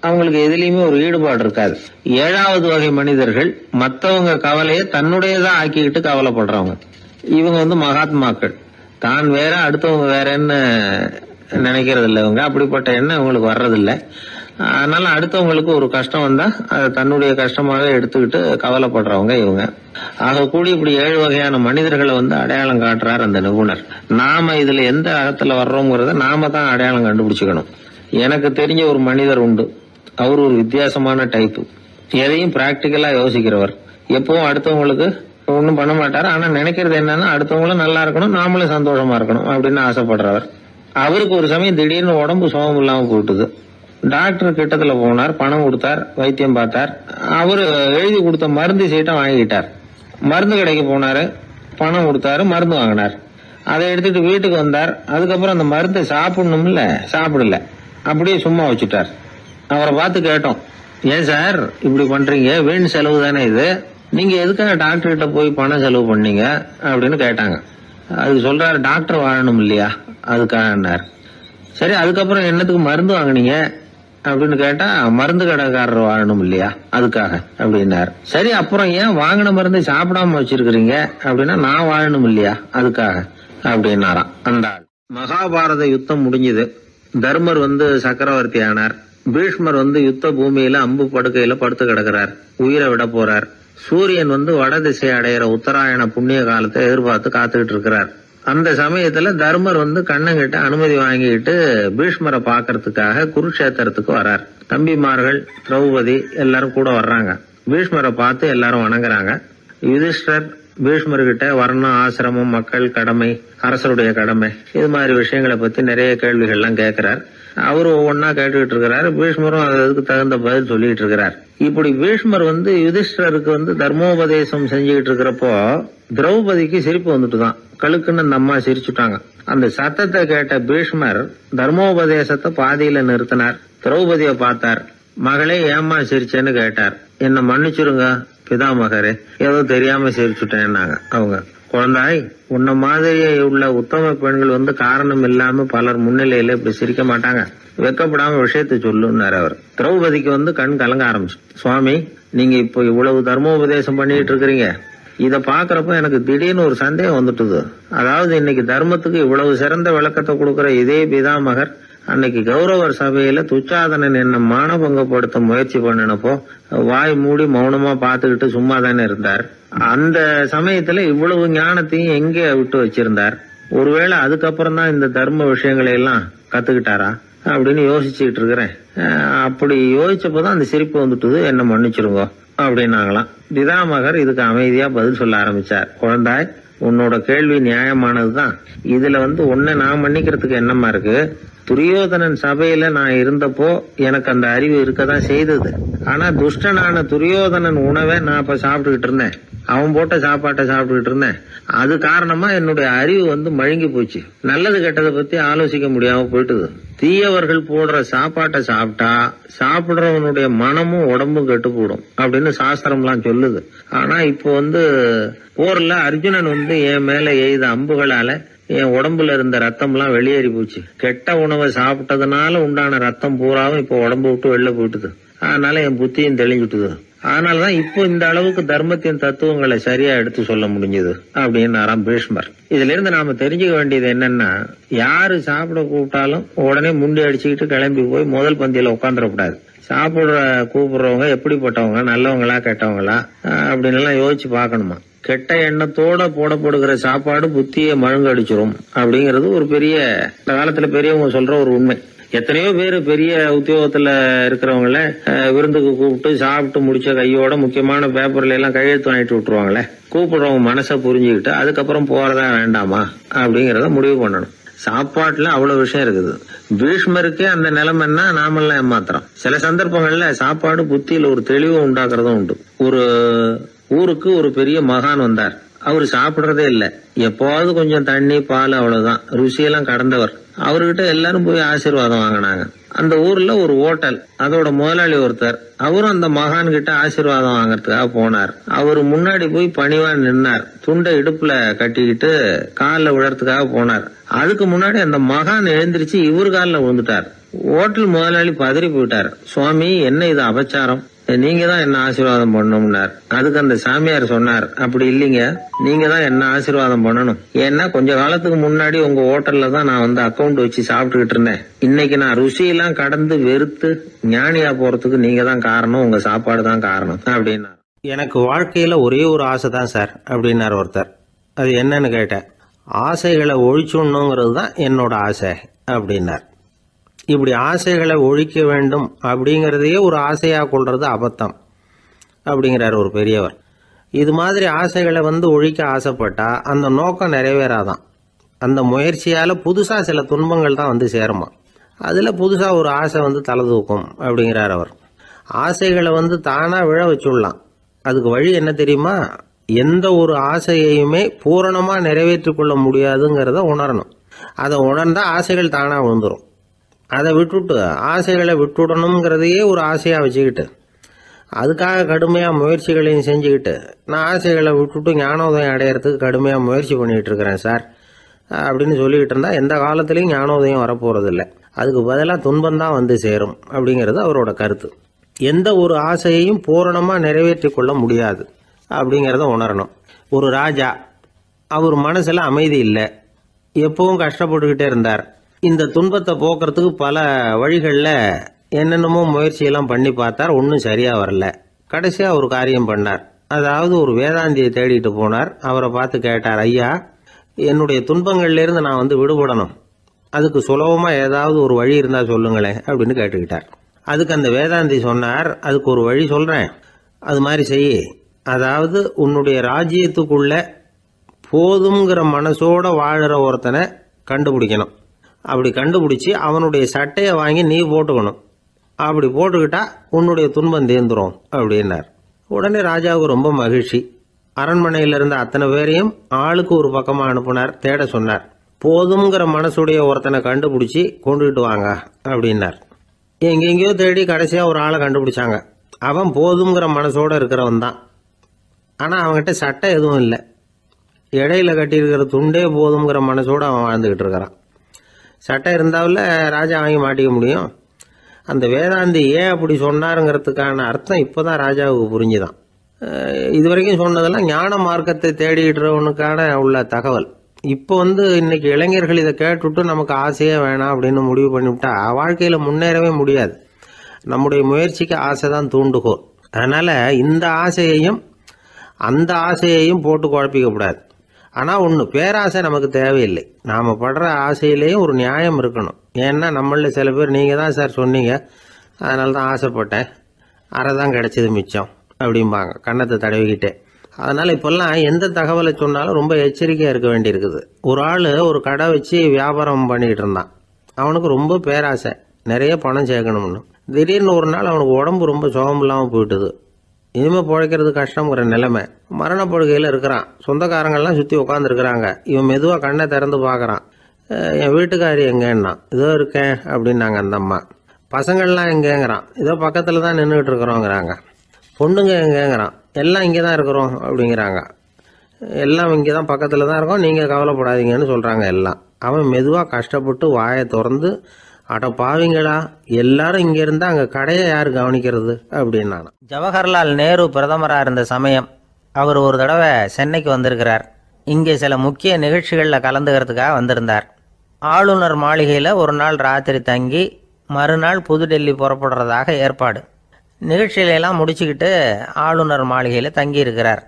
அவங்களுக்கு எதுலையுமே ஒரு ஈடுபாடு இருக்காது. 7வது வகை மனிதர்கள் மற்றவங்க கவலையை தன்னுடையதான் ஆக்கிக்கிட்டு கவலைப்படுறவங்க. இவங்க மகாத்மாக்கள். தான் வேற அடுத்தவங்க வேறன்னு நினைக்கிறது இல்லை. இவங்க அப்படிப்பட்ட எண்ணம் இவங்களுக்கு வர்றதில்லை. அதனால அடுத்தவங்களுக்கு ஒரு கஷ்டம் வந்தா அதை தன்னுடைய கஷ்டமாக எடுத்துக்கிட்டு கவலைப்படுறவங்க இவங்க. ஆக கூடி இப்படி 7 வகையான மனிதர்களை அடையாளம் காட்டுறார் அந்த நிபுணர். நாம இதுல எந்த அகத்துல வர்றோங்கிறத நாம தான் அடையாளம் கண்டுபிடிச்சுக்கணும். எனக்கு தெரிஞ்ச ஒரு மனிதர் உண்டு. அவர் ஒரு வித்தியாசமான டைப்பு. எதையும் பிராக்டிக்கலா யோசிக்கிறவர். எப்பவும் அடுத்தவங்களுக்கு ஒன்றும் பண்ண மாட்டாரு. ஆனா நினைக்கிறது என்னன்னா அடுத்தவங்களும் நல்லா இருக்கணும், நாமளும் சந்தோஷமா இருக்கணும் அப்படின்னு ஆசைப்படுறவர். அவருக்கு ஒரு சமயம் திடீர்னு உடம்பு சுகம் இல்லாம போட்டுது. டாக்டர் கிட்டத்துல போனார், பணம் கொடுத்தார், வைத்தியம் பார்த்தார். அவரு எழுதி கொடுத்த மருந்து சீட்டை வாங்கிட்டார். மருந்து கடைக்கு போனாரு, பணம் கொடுத்தாரு, மருந்து வாங்கினார். அதை எடுத்துட்டு வீட்டுக்கு வந்தார். அதுக்கப்புறம் அந்த மருந்தை சாப்பிடணும்ல, சாப்பிடல, அப்படியே சும்மா வச்சுட்டார். அவரை பார்த்து கேட்டோம், ஏன் சார் இப்படி பண்றீங்க, வீண் செலவு தானே இது, நீங்க எதுக்காக டாக்டர் கிட்ட போய் பணம் செலவு பண்ணீங்க அப்படின்னு கேட்டாங்க. அதுக்கு சொல்றாரு, டாக்டர் வாழணும் இல்லையா, அதுக்காக. சரி, அதுக்கப்புறம் என்னத்துக்கு மருந்து வாங்கினீங்க அப்படின்னு கேட்டா, மருந்து கடைக்காரர் வாழணும் இல்லையா, அதுக்காக அப்படின்னாரு. சரி, அப்புறம் ஏன் வாங்கின மருந்து சாப்பிடாம வச்சிருக்கிறீங்க அப்படின்னா, நான் வாழணும் இல்லையா, அதுக்காக அப்படின்னாராம் அந்த ஆள். மகாபாரத யுத்தம் முடிஞ்சது. தர்மர் சக்கரவர்த்தி ஆனார். பீஷ்மர் யுத்த பூமியில அம்பு படுக்கையில படுத்து கிடக்கிறார், உயிரை விட போறார். சூரியன் வட திசை அடையிற உத்தராயண புண்ணிய காலத்தை எதிர்பார்த்து காத்துக்கிட்டு இருக்கிறார். அந்த சமயத்துல தர்மர் கண்ணங்கிட்ட அனுமதி வாங்கிட்டு பீஷ்மரை பாக்கிறதுக்காக குருக்ஷேத்திரத்துக்கு வர்றார். தம்பிமார்கள், திரௌபதி எல்லாரும் கூட வர்றாங்க. பீஷ்மரை பார்த்து எல்லாரும் வணங்குறாங்க. யுதிஷ்டர் பீஷ்மர்கிட்ட வர்ணம், ஆசிரமம், மக்கள் கடமை, அரசருடைய கடமை, இது மாதிரி விஷயங்களை பத்தி நிறைய கேள்விகள்லாம் கேட்கிறார். அவரு ஒவ்வொன்னா கேட்டுக்கிட்டு இருக்கிறாரு. பீஷ்மரும் அதுக்கு தகுந்த பதில் சொல்லிட்டு இருக்கிறார். இப்படி பீஷ்மர் யுதிஷ்டருக்கு தர்மோபதேசம் செஞ்சுக்கிட்டு இருக்கிறப்போ திரௌபதிக்கு சிரிப்பு வந்துட்டுதான். கழுக்குன்னு அந்த அம்மா சிரிச்சுட்டாங்க. அந்த சத்தத்தை கேட்ட பீஷ்மர் தர்மோபதேசத்தை பாதியில நிறுத்தினார். திரௌபதியை பார்த்தார். மகளே, ஏம்மா சிரிச்சேன்னு கேட்டார். என்ன மன்னிச்சிருங்க பிதாமகரே, ஏதோ தெரியாம சிரிச்சுட்டேன்னாங்க அவங்க. குழந்தாய், உன்ன மாதிரியே உள்ள உத்தம பெண்கள் காரணம் இல்லாம பலர் முன்னிலையில இப்படி சிரிக்க மாட்டாங்க, வெக்கப்படாம விஷயத்தை சொல்லுன்னாரு அவர். திரௌபதிக்கு கண் கலங்க ஆரம்பிச்சு. சுவாமி, நீங்க இப்போ இவ்வளவு தர்மோபதேசம் பண்ணிட்டு இருக்கிறீங்க, இத பாக்குறப்ப எனக்கு திடீர்னு ஒரு சந்தேகம் வந்துட்டுது. அதாவது இன்னைக்கு தர்மத்துக்கு இவ்வளவு சிறந்த விளக்கத்தை கொடுக்கிற இதே பிதாமகர் அன்னைக்கு கௌரவர் சபையில துச்சாதனன் என்ன மானபங்கப்படுத்த முயற்சி பண்ணினப்போ வாய் மூடி மௌனமா பாத்துக்கிட்டு சும்மா தானே இருந்தார். அந்த சமயத்துல இவ்வளவு ஞானத்தையும் எங்கே விட்டு வச்சிருந்தார்? ஒருவேளை அதுக்கப்புறம் தான் இந்த தர்ம விஷயங்களை எல்லாம் கத்துக்கிட்டாரா அப்படின்னு யோசிச்சுட்டு இருக்கிறேன். அப்படி யோசிச்சப்போதான் அந்த சிரிப்பு வந்துட்டுது, என்ன மன்னிச்சிருங்க அப்படின்னாங்களாம். பிதாமகர் இதுக்கு அமைதியா பதில் சொல்ல ஆரம்பிச்சார். குழந்தாய், உன்னோட கேள்வி நியாயமானதுதான். இதுல உன்னை நான் மன்னிக்கிறதுக்கு என்னமா இருக்கு? துரியோதனன் சபையில நான் இருந்தப்போ எனக்கு அந்த அறிவு இருக்கதான் செய்தது. ஆனா துஷ்டனான துரியோதனன் உணவை நான் இப்ப சாப்பிட்டுக்கிட்டு இருந்தேன், அவன் போட்ட சாப்பாட்டை சாப்பிட்டுக்கிட்டு இருந்தேன். அது காரணமா என்னுடைய அறிவு மழுங்கி போச்சு. நல்லது கெட்டதை பத்தி ஆலோசிக்க முடியாம போயிட்டுது. தீயவர்கள் போடுற சாப்பாட்டை சாப்பிட்டா சாப்பிடுறவனுடைய மனமும் உடம்பும் கெட்டு போடும் அப்படின்னு சாஸ்திரம்லாம் சொல்லுது. ஆனா இப்போ போர்ல அர்ஜுனன் என் மேல எய்த அம்புகளால என் உடம்புல இருந்த ரத்தம் எல்லாம் வெளியேறி போச்சு. கெட்ட உணவை சாப்பிட்டதுனால உண்டான ரத்தம் பூராவும் இப்போ உடம்பு விட்டு வெளில போயிட்டுது. அதனால என் புத்தியும் தெளிஞ்சுட்டுது. அதனாலதான் இப்போ இந்த அளவுக்கு தர்மத்தின் தத்துவங்களை சரியா எடுத்து சொல்ல முடிஞ்சது அப்படின்னு பீஷ்மர். இதுல இருந்து நாம தெரிஞ்சுக்க வேண்டியது என்னன்னா, யாரு சாப்பிட கூப்பிட்டாலும் உடனே முண்டி அடிச்சுக்கிட்டு கிளம்பி போய் முதல் பந்தியில உட்காந்துடக்கூடாது. கூப்பிடுறவங்க எப்படிப்பட்டவங்க, நல்லவங்களா கெட்டவங்களா அப்படின்னு எல்லாம் யோசிச்சு பாக்கணுமா. கெட்ட எண்ணத்தோட போடப்படுகிற சாப்பாடு புத்தியை மழுங்கடிச்சிரும் அப்படிங்கறது ஒரு பெரிய, இந்த காலத்துல பெரியவங்க சொல்ற ஒரு உண்மை. எத்தனையோ பேர் பெரிய உத்தியோகத்துல இருக்கிறவங்கள விருந்துக்கு கூப்பிட்டு சாப்பிட்டு முடிச்ச கையோட முக்கியமான பேப்பர்ல எல்லாம் கையெழுத்து வாங்கிட்டு விட்டுருவாங்களே. கூப்பிடுறவங்க மனசை புரிஞ்சுக்கிட்டு அதுக்கப்புறம் போறதா வேண்டாமா அப்படிங்கறத முடிவு பண்ணணும். சாப்பாட்டுல அவ்வளவு விஷயம் இருக்குது. பீஷ்மருக்கே அந்த நிலைமைன்னா நாமெல்லாம் ஏமாத்திரம். சில சந்தர்ப்பங்கள்ல சாப்பாடு புத்தியில ஒரு தெளிவு உண்டாக்குறதும் உண்டு. ஒரு ஊருக்கு ஒரு பெரிய மகான் வந்தார். அவரு சாப்பிடுறதே இல்ல, எப்போவாவது கொஞ்சம் தண்ணி பால் அவ்வளவுதான், ருசியெல்லாம் கடந்தவர். அவர்கிட்ட எல்லாரும் போய் ஆசீர்வாதம் வாங்கினாங்க. அந்த ஊர்ல ஒரு ஹோட்டல், அதோட முதலாளி ஒருத்தர், அவரும் அந்த மகான் கிட்ட ஆசீர்வாதம் வாங்கறதுக்காக போனார். அவரு முன்னாடி போய் பணிவா நின்னார். துண்டை இடுப்புல கட்டிக்கிட்டு காலில் விழறதுக்காக போனார். அதுக்கு முன்னாடி அந்த மகான் எழுந்திருச்சு இவர் காலில் விழுந்துட்டார். ஹோட்டல் முதலாளி பதறி போயிட்டார். சுவாமி, என்ன இது அபச்சாரம், நீங்க தான் என்ன ஆசீர்வாதம் பண்ணணும்னார். அதுக்கு அந்த சாமியார் சொன்னார், அப்படி இல்லைங்க, நீங்க தான் என்ன ஆசீர்வாதம் பண்ணணும். ஏன்னா கொஞ்ச காலத்துக்கு முன்னாடி உங்க ஹோட்டல்ல தான் நான் அக்கௌண்ட் வச்சு சாப்பிட்டுக்கிட்டு இருந்தேன். இன்னைக்கு நான் ருசியெல்லாம் கடந்து வெறுத்து ஞானியா போறதுக்கு நீங்க தான் காரணம், உங்க சாப்பாடு தான் காரணம் அப்படின்னா. எனக்கு வாழ்க்கையில ஒரே ஒரு ஆசை தான் சார் அப்படின்னார் ஒருத்தர். அது என்னன்னு கேட்டேன். ஆசைகளை ஒழிச்சுடணுங்கிறது தான் என்னோட ஆசை அப்படின்னார். இப்படி ஆசைகளை ஒழிக்க வேண்டும் அப்படிங்கிறதையே ஒரு ஆசையா கொள்றது அபத்தம் அப்படிங்கிறார் ஒரு பெரியவர். இது மாதிரி ஆசைகளை ஒழிக்க ஆசைப்பட்டா அந்த நோக்கம் நிறைவேறாதான். அந்த முயற்சியால புதுசா சில துன்பங்கள் தான் சேருமா. அதில் புதுசாக ஒரு ஆசை தலை தூக்கும் அப்படிங்கிறார் அவர். ஆசைகளை தானாக விழ வச்சுடலாம். அதுக்கு வழி என்ன தெரியுமா? எந்த ஒரு ஆசையையுமே பூரணமாக நிறைவேற்றிக் கொள்ள முடியாதுங்கிறத உணரணும். அதை உணர்ந்தால் ஆசைகள் தானாக விழுந்துடும். அதை விட்டுட்டு ஆசைகளை விட்டுடணுங்கிறதையே ஒரு ஆசையாக வச்சுக்கிட்டு அதுக்காக கடுமையாக முயற்சிகளையும் செஞ்சுக்கிட்டு நான் ஆசைகளை விட்டுட்டு ஞானோதயம் அடையிறதுக்கு கடுமையாக முயற்சி பண்ணிகிட்டு இருக்கிறேன் சார் அப்படின்னு சொல்லிக்கிட்டு இருந்தால் எந்த காலத்துலேயும் ஞானோதயம் வரப்போகிறதில்ல. அதுக்கு பதிலாக துன்பந்தான் சேரும் அப்படிங்கிறது அவரோட கருத்து. எந்த ஒரு ஆசையையும் பூரணமாக நிறைவேற்றி கொள்ள முடியாது அப்படிங்கிறத உணரணும். ஒரு ராஜா, அவர் மனசில் அமைதி இல்லை, எப்பவும் கஷ்டப்பட்டுக்கிட்டே இருந்தார். இந்த துன்பத்தை போக்குறதுக்கு பல வழிகளில் என்னென்னமோ முயற்சியெல்லாம் பண்ணி பார்த்தார். ஒன்றும் சரியாக வரல. கடைசியாக ஒரு காரியம் பண்ணார். அதாவது ஒரு வேதாந்தியை தேடிட்டு போனார். அவரை பார்த்து கேட்டார், ஐயா, என்னுடைய துன்பங்கள்லேருந்து நான் விடுபடணும், அதுக்கு சுலபமாக ஏதாவது ஒரு வழி இருந்தால் சொல்லுங்களேன் அப்படின்னு கேட்டுக்கிட்டார். அதுக்கு அந்த வேதாந்தி சொன்னார், அதுக்கு ஒரு வழி சொல்கிறேன், அது மாதிரி செய். அதாவது உன்னுடைய ராஜ்யத்துக்குள்ள போதுங்கிற மனசோட வாழுற ஒருத்தனை கண்டுபிடிக்கணும். அப்படி கண்டுபிடிச்சி அவனுடைய சட்டையை வாங்கி நீ போட்டுக்கணும். அப்படி போட்டுக்கிட்டா உன்னுடைய துன்பம் தீர்ந்துரும் அப்படின்னார். உடனே ராஜாவுக்கு ரொம்ப மகிழ்ச்சி. அரண்மனையில் இருந்த அத்தனை பேரையும் ஆளுக்கு ஒரு பக்கமாக அனுப்புனார். தேட சொன்னார். போதுங்கிற மனசுடைய ஒருத்தனை கண்டுபிடிச்சி கொண்டுகிட்டு வாங்க அப்படின்னார். எங்கெங்கேயோ தேடி கடைசியாக ஒரு ஆளை கண்டுபிடிச்சாங்க. அவன் போதுங்கிற மனசோட இருக்கிறவன் தான். ஆனால் அவன்கிட்ட சட்டை எதுவும் இல்லை. இடையில கட்டியிருக்கிற துண்டே போதுங்கிற மனசோடு அவன் வாழ்ந்துக்கிட்டு இருக்கிறான். சட்டை இருந்தாவில் ராஜா வாங்கி மாட்டிக்க முடியும். அந்த வேதாந்தி ஏன் அப்படி சொன்னாருங்கிறதுக்கான அர்த்தம் இப்போ தான் ராஜாவுக்கு புரிஞ்சுதான். இது வரைக்கும் சொன்னதெல்லாம் ஞான மார்க்கத்தை தேடிடுறவனுக்கான உள்ள தகவல். இப்போ இன்னைக்கு இளைஞர்கள் இதை கேட்டுவிட்டு நமக்கு ஆசையே வேணாம் அப்படின்னு முடிவு பண்ணிவிட்டா வாழ்க்கையில் முன்னேறவே முடியாது. நம்முடைய முயற்சிக்கு ஆசை தான் தூண்டுகோல். அதனால் இந்த ஆசையையும் அந்த ஆசையையும் போட்டு குழப்பிக்கக்கூடாது. ஆனால் ஒன்று, பேராசை நமக்கு தேவையில்லை. நாம் படுற ஆசையிலேயும் ஒரு நியாயம் இருக்கணும். ஏன்னா நம்மள சில பேர் நீங்கள் தான் சார் சொன்னீங்க, அதனால தான் ஆசைப்பட்டேன், அரை தான் கிடைச்சது மிச்சம் அப்படிம்பாங்க கன்னத்தை தடவிக்கிட்டே. அதனால் இப்போல்லாம் எந்த தகவலை சொன்னாலும் ரொம்ப எச்சரிக்கையாக இருக்க வேண்டியிருக்குது. ஒரு ஆள் ஒரு கடை வச்சு வியாபாரம் பண்ணிக்கிட்டு இருந்தான். அவனுக்கு ரொம்ப பேராசை, நிறைய பணம் சேர்க்கணும்னு. திடீர்னு ஒரு நாள் அவனுக்கு உடம்பு ரொம்ப சுகம் இல்லாமல் போயிட்டுது. இனிமேல் பிழைக்கிறது கஷ்டங்கிற நிலைமை. மரணப்படுகையில் இருக்கிறான். சொந்தக்காரங்கள்லாம் சுற்றி உட்காந்துருக்குறாங்க. இவன் மெதுவாக கண்ணை திறந்து பார்க்குறான். என் வீட்டுக்காரி எங்கேன்னா, இதோ இருக்கேன் அப்படின்னாங்க அந்த அம்மா. பசங்கள்லாம் எங்கேங்கிறான். இதோ பக்கத்தில் தான் நின்றுக்கிட்டு இருக்கிறோங்கிறாங்க. பொண்ணுங்க எங்கேங்கிறான். எல்லாம் இங்கே தான் இருக்கிறோம் அப்படிங்கிறாங்க. எல்லாம் இங்கே தான் பக்கத்தில் தான் இருக்கோம், நீங்கள் கவலைப்படாதீங்கன்னு சொல்கிறாங்க எல்லாம். அவன் மெதுவாக கஷ்டப்பட்டு வாயை திறந்து, அட பாவிங்களா, எல்லாரும் இங்கே இருந்தால் அங்கே கடையை யார் கவனிக்கிறது அப்படின்னா. ஜவஹர்லால் நேரு பிரதமராக இருந்த சமயம் அவர் ஒரு தடவை சென்னைக்கு வந்திருக்கிறார். இங்கே சில முக்கிய நிகழ்ச்சிகளில் கலந்துக்கிறதுக்காக வந்திருந்தார். ஆளுநர் மாளிகையில் ஒரு நாள் ராத்திரி தங்கி மறுநாள் புதுடெல்லி புறப்படுறதாக ஏற்பாடு. நிகழ்ச்சியிலெல்லாம் முடிச்சுக்கிட்டு ஆளுநர் மாளிகையில் தங்கியிருக்கிறார்.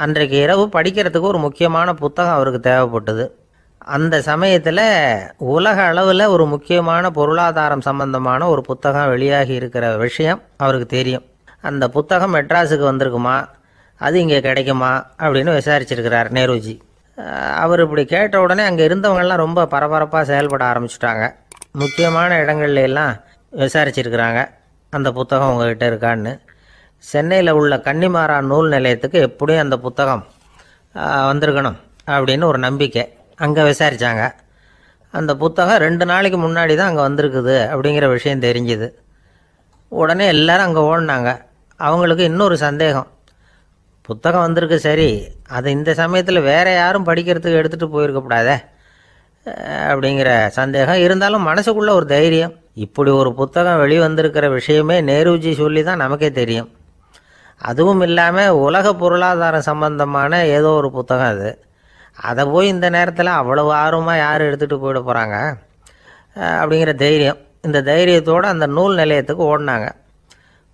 அன்றைக்கு இரவு படிக்கிறதுக்கு ஒரு முக்கியமான புத்தகம் அவருக்கு தேவைப்பட்டது. அந்த சமயத்தில் உலக அளவில் ஒரு முக்கியமான பொருளாதாரம் சம்பந்தமான ஒரு புத்தகம் வெளியாகி இருக்கிற விஷயம் அவருக்கு தெரியும். அந்த புத்தகம் மெட்ராஸுக்கு வந்திருக்குமா, அது இங்கே கிடைக்குமா அப்படின்னு விசாரிச்சிருக்கிறார் நேருஜி. அவர் இப்படி கேட்ட உடனே அங்கே இருந்தவங்கெல்லாம் ரொம்ப பரபரப்பாக செயல்பட ஆரம்பிச்சுட்டாங்க. முக்கியமான இடங்கள்ல எல்லாம் விசாரிச்சிருக்கிறாங்க, அந்த புத்தகம் உங்ககிட்ட இருக்கான்னு. சென்னையில் உள்ள கன்னிமாரா நூல் நிலையத்துக்கு எப்படியும் அந்த புத்தகம் வந்திருக்கணும் அப்படின்னு ஒரு நம்பிக்கை. அங்கே விசாரித்தாங்க. அந்த புத்தகம் 2 நாளைக்கு முன்னாடி தான் அங்கே வந்திருக்குது அப்படிங்கிற விஷயம் தெரிஞ்சுது. உடனே எல்லாரும் அங்கே ஓடினாங்க. அவங்களுக்கு இன்னொரு சந்தேகம், புத்தகம் வந்திருக்கு சரி, அது இந்த சமயத்தில் வேறு யாரும் படிக்கிறதுக்கு எடுத்துகிட்டு போயிருக்கக்கூடாதே அப்படிங்கிற சந்தேகம் இருந்தாலும் மனசுக்குள்ளே ஒரு தைரியம். இப்படி ஒரு புத்தகம் வெளிவந்திருக்கிற விஷயமே நேருஜி சொல்லி தான் நமக்கே தெரியும். அதுவும் இல்லாமல் உலக பொருளாதாரம் சம்பந்தமான ஏதோ ஒரு புத்தகம் அது. அதை போய் இந்த நேரத்தில் அவ்வளவு ஆர்வமாக யார் எடுத்துகிட்டு போயிட போகிறாங்க அப்படிங்கிற தைரியம். இந்த தைரியத்தோடு அந்த நூல் நிலையத்துக்கு ஓடினாங்க.